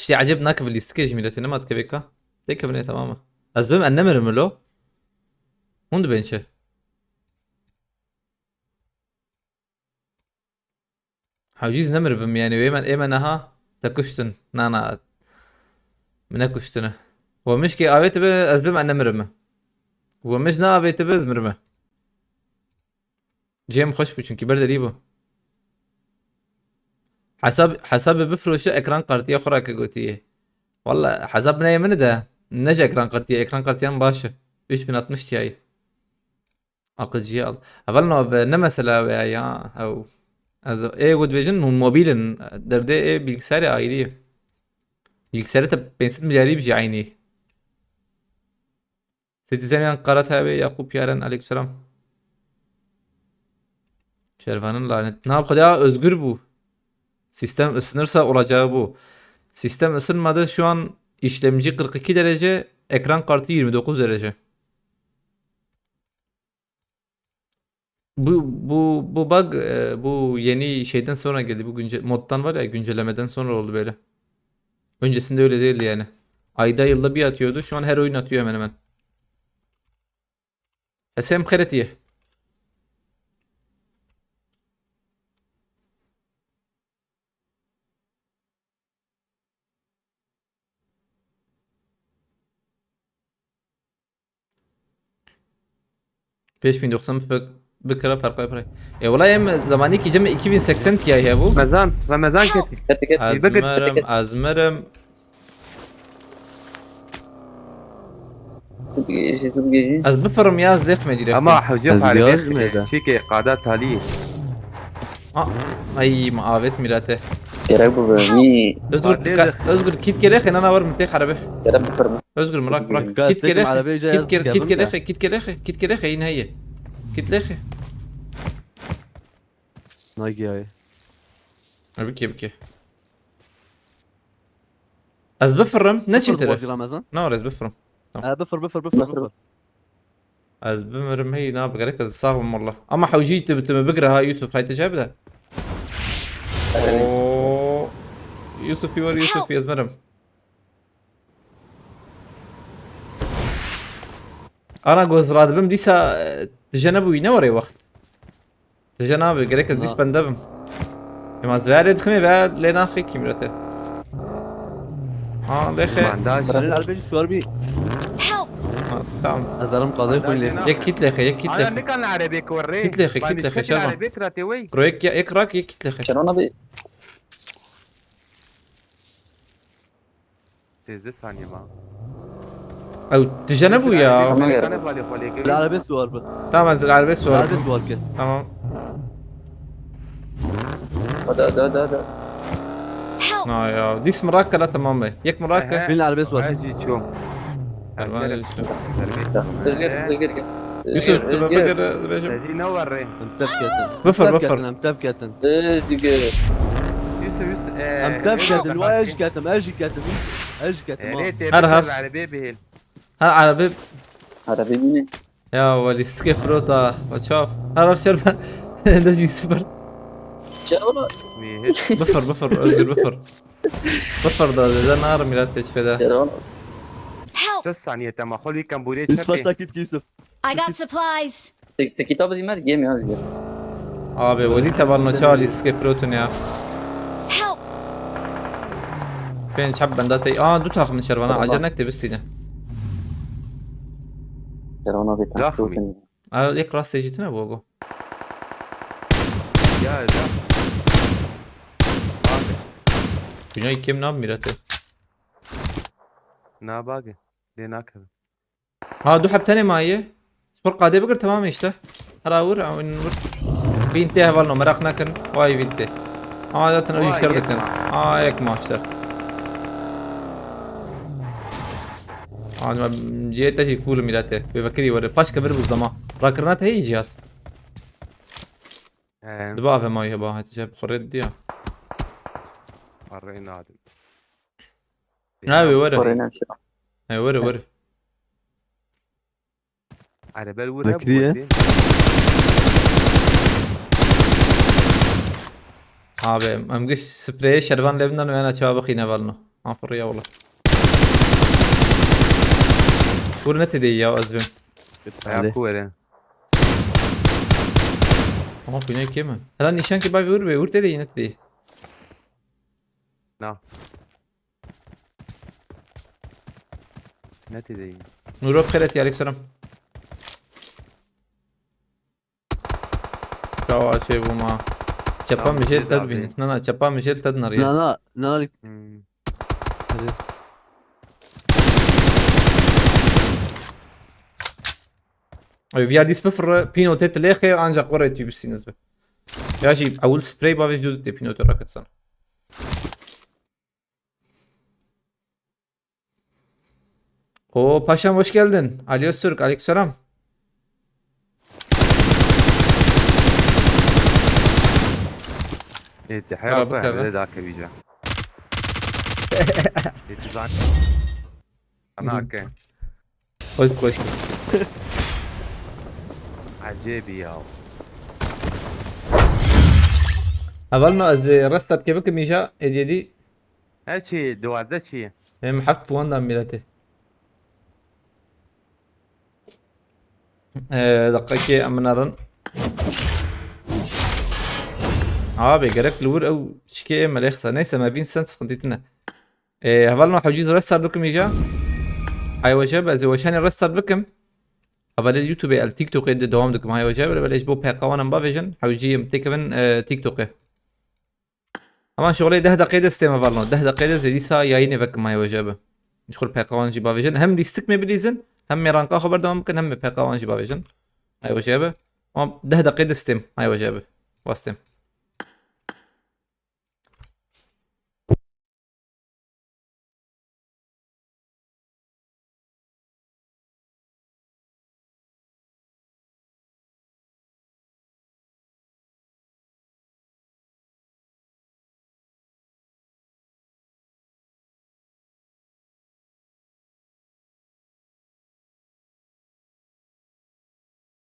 شي عجبناك بالاستيكيج ميلتنا ما تكبيكا تيكا بني تماما اسباب ان نمر ملو هوند بنشه حوجيز نمر بم يعني ويمن ايمنها تكشتن نانا من كشتنا ومش كي ابيت به اسباب ان نمر ومش نا ابيت به زمرمه جيم خوش بو çünkü برده ليبو حسب بفروش اكران قرطيه اخرى كقوتيه والله حسبنا من ده نجا اكران قرطيه باشه 3060 تي اقل جي ال اولنا بنمسلا يا او ايه قد بيجن موبيلن درده ايه bilgisayar ayrı bilgisayarı da 5 milyarı bir şey aynı Seçizemeyen Karat abi Yakup Yaren aleykümselam Şervan'ın lanet ne yapıyor ya özgür bu Sistem ısınırsa olacağı bu. Sistem ısınmadı şu an işlemci 42 derece, ekran kartı 29 derece. Bu bug bu yeni şeyden sonra geldi. Bu moddan var ya, güncellemeden sonra oldu böyle. Öncesinde öyle değildi yani. Ayda yılda bir atıyordu. Şu an her oyun atıyor hemen hemen. Esem خيرتيه. $5090 بكره فرق فرق. والله ايام زماني كي جمع 2080 Ti يا ابو. رمضان كتي كت كت ازمرم صدق از بفرم ياز ليخ ما ادري. اما حوجي أزياج على ميدا. شيكي قادات تالي اي معاوت ميراته. يراقبوا مي özgür kit kelek انا ور متي خربه. يراقبوا فرما özgür مراك قاعد كيت تكلم على بيجا كيت يا كيت زلمة. كيت كيت كيت هين هي كيت لخي. نايجي هاي. بكي از بفرم نشم ترى. واجي رمضان. نور از بفرم. بفر. از بمرم هي ناب قالك صاغم والله. اما حوجيت بقرا هاي يوسف هاي تجاب ده. اوه يوسف يور يوسف يا زمرم. انا جوز رادبم ديسا تجنبوا ينوري وقت. تجنبوا قالك ديس بندبم. ما زوارد خمي بعد لين اخي كيمرته. ليخي ما عندهاش العربية شو بي. Help! تمام. ازرم قضية خوين ليه. يك كيت لخي يك كيت انا لخي. كان العربي كوري كيت لخي شباب. العربي كراتي وي كرويك يا اكراك يك كيت لخي. شلون ابي 13 ثانية ما او تجنبوا يا انا بالي خليك العربية سوار بس. تمام انزل على البس العربية ورا. سوار كده. تمام. دا Help! يا ديس مراكه لا تمام يك مراكه. فين العربية سوار. اجي تشوف يوسف تبى بقر رجل. تجي نور بفر متفكتن. دقيقة يوسف متفكتن وايش كاتم اجي كاتم هر. العربي بهيل ها على بيب هذا بيبيني يا ولي سكيف روتا وتشوف هذا شرب ده يوسف شلون ميهل بفر ازقر بفر ده نار ميلاد تشفي ده. شلون Help! 6 ثانية تما خلي كان بوري يوسف تشبي ساكت يوسف. I got supplies. الكتابة دي ما تجيم يا زلمة ابي ودي تبعنا شالي سكيف روتون يا Help! فين شاب بنداتي دو تاخ من شربنا عجل نكتب السينه. شلون ابي زخمي. يك راس جيتنا بوقو. يا ده Dünya kim ne yapmıyor hatta? نا باقي ليناك دو حب تاني معي فرق قاعدة بقر تمام işte. هراور او نور بينتهي والله مرقنا كن واي بينتهي. zaten o işler de kan. Ek maçlar. ما جيت اجي فول ميلاته بفكري ولا باش كبر بالضما راكرنات هي جهاز دبا في ماي هبا هتجاب خريط دي ورينا عادل هاوي ورا ورينا شلون هاي ورا على بال ورا بكرية. abi امقش سبراي شرفان لبنان وانا شباب اخينا بالنا عفريا والله ورنت دي يا ازبم يا كورة فينا كمان هلا نيشان كي باي ور تدي نت دي نا نتي دي نورو بخيرتي عليك سلام شو شيبو ما چپا مشل تد بین نه چپا مشل تد نریا لا via di spăfră pinotet lehe ancak oraya tübüsünüz be. Ya şey avul sprey ba vücudu te pinotet rakatsan. O paşam hoş geldin. Ali Öztürk, aleykümselam. انت حيرة ذاك بيجا هناك كويس عجيبي يا اول از رستت كيفك ميجا ادي هالشي دوازده شي هم حفت بواندا ميلته دقيقة امنارن abi gerek lur او شكي مليخسا neyse ما بين سنت خنتيتنا هفالنا حوجيز رستر بكم يجا هاي وجب از وشاني رستر بكم هفال اليوتيوب التيك توك يد دوام دكم هاي وجب بلاش بو بقى وانا مبافيجن حوجي متكفن تيك توك اما شغلي 10 دقيقة استيما هفالنا 10 دقيقة زي ديسا يايني بكم هاي وجب ندخل بقى وان جي بافيجن هم ديستك مبليزن هم رانقا خبر دوام ممكن هم بقى وان جي بافيجن هاي وجب 10 دقيقة استيم هاي وجب واستيم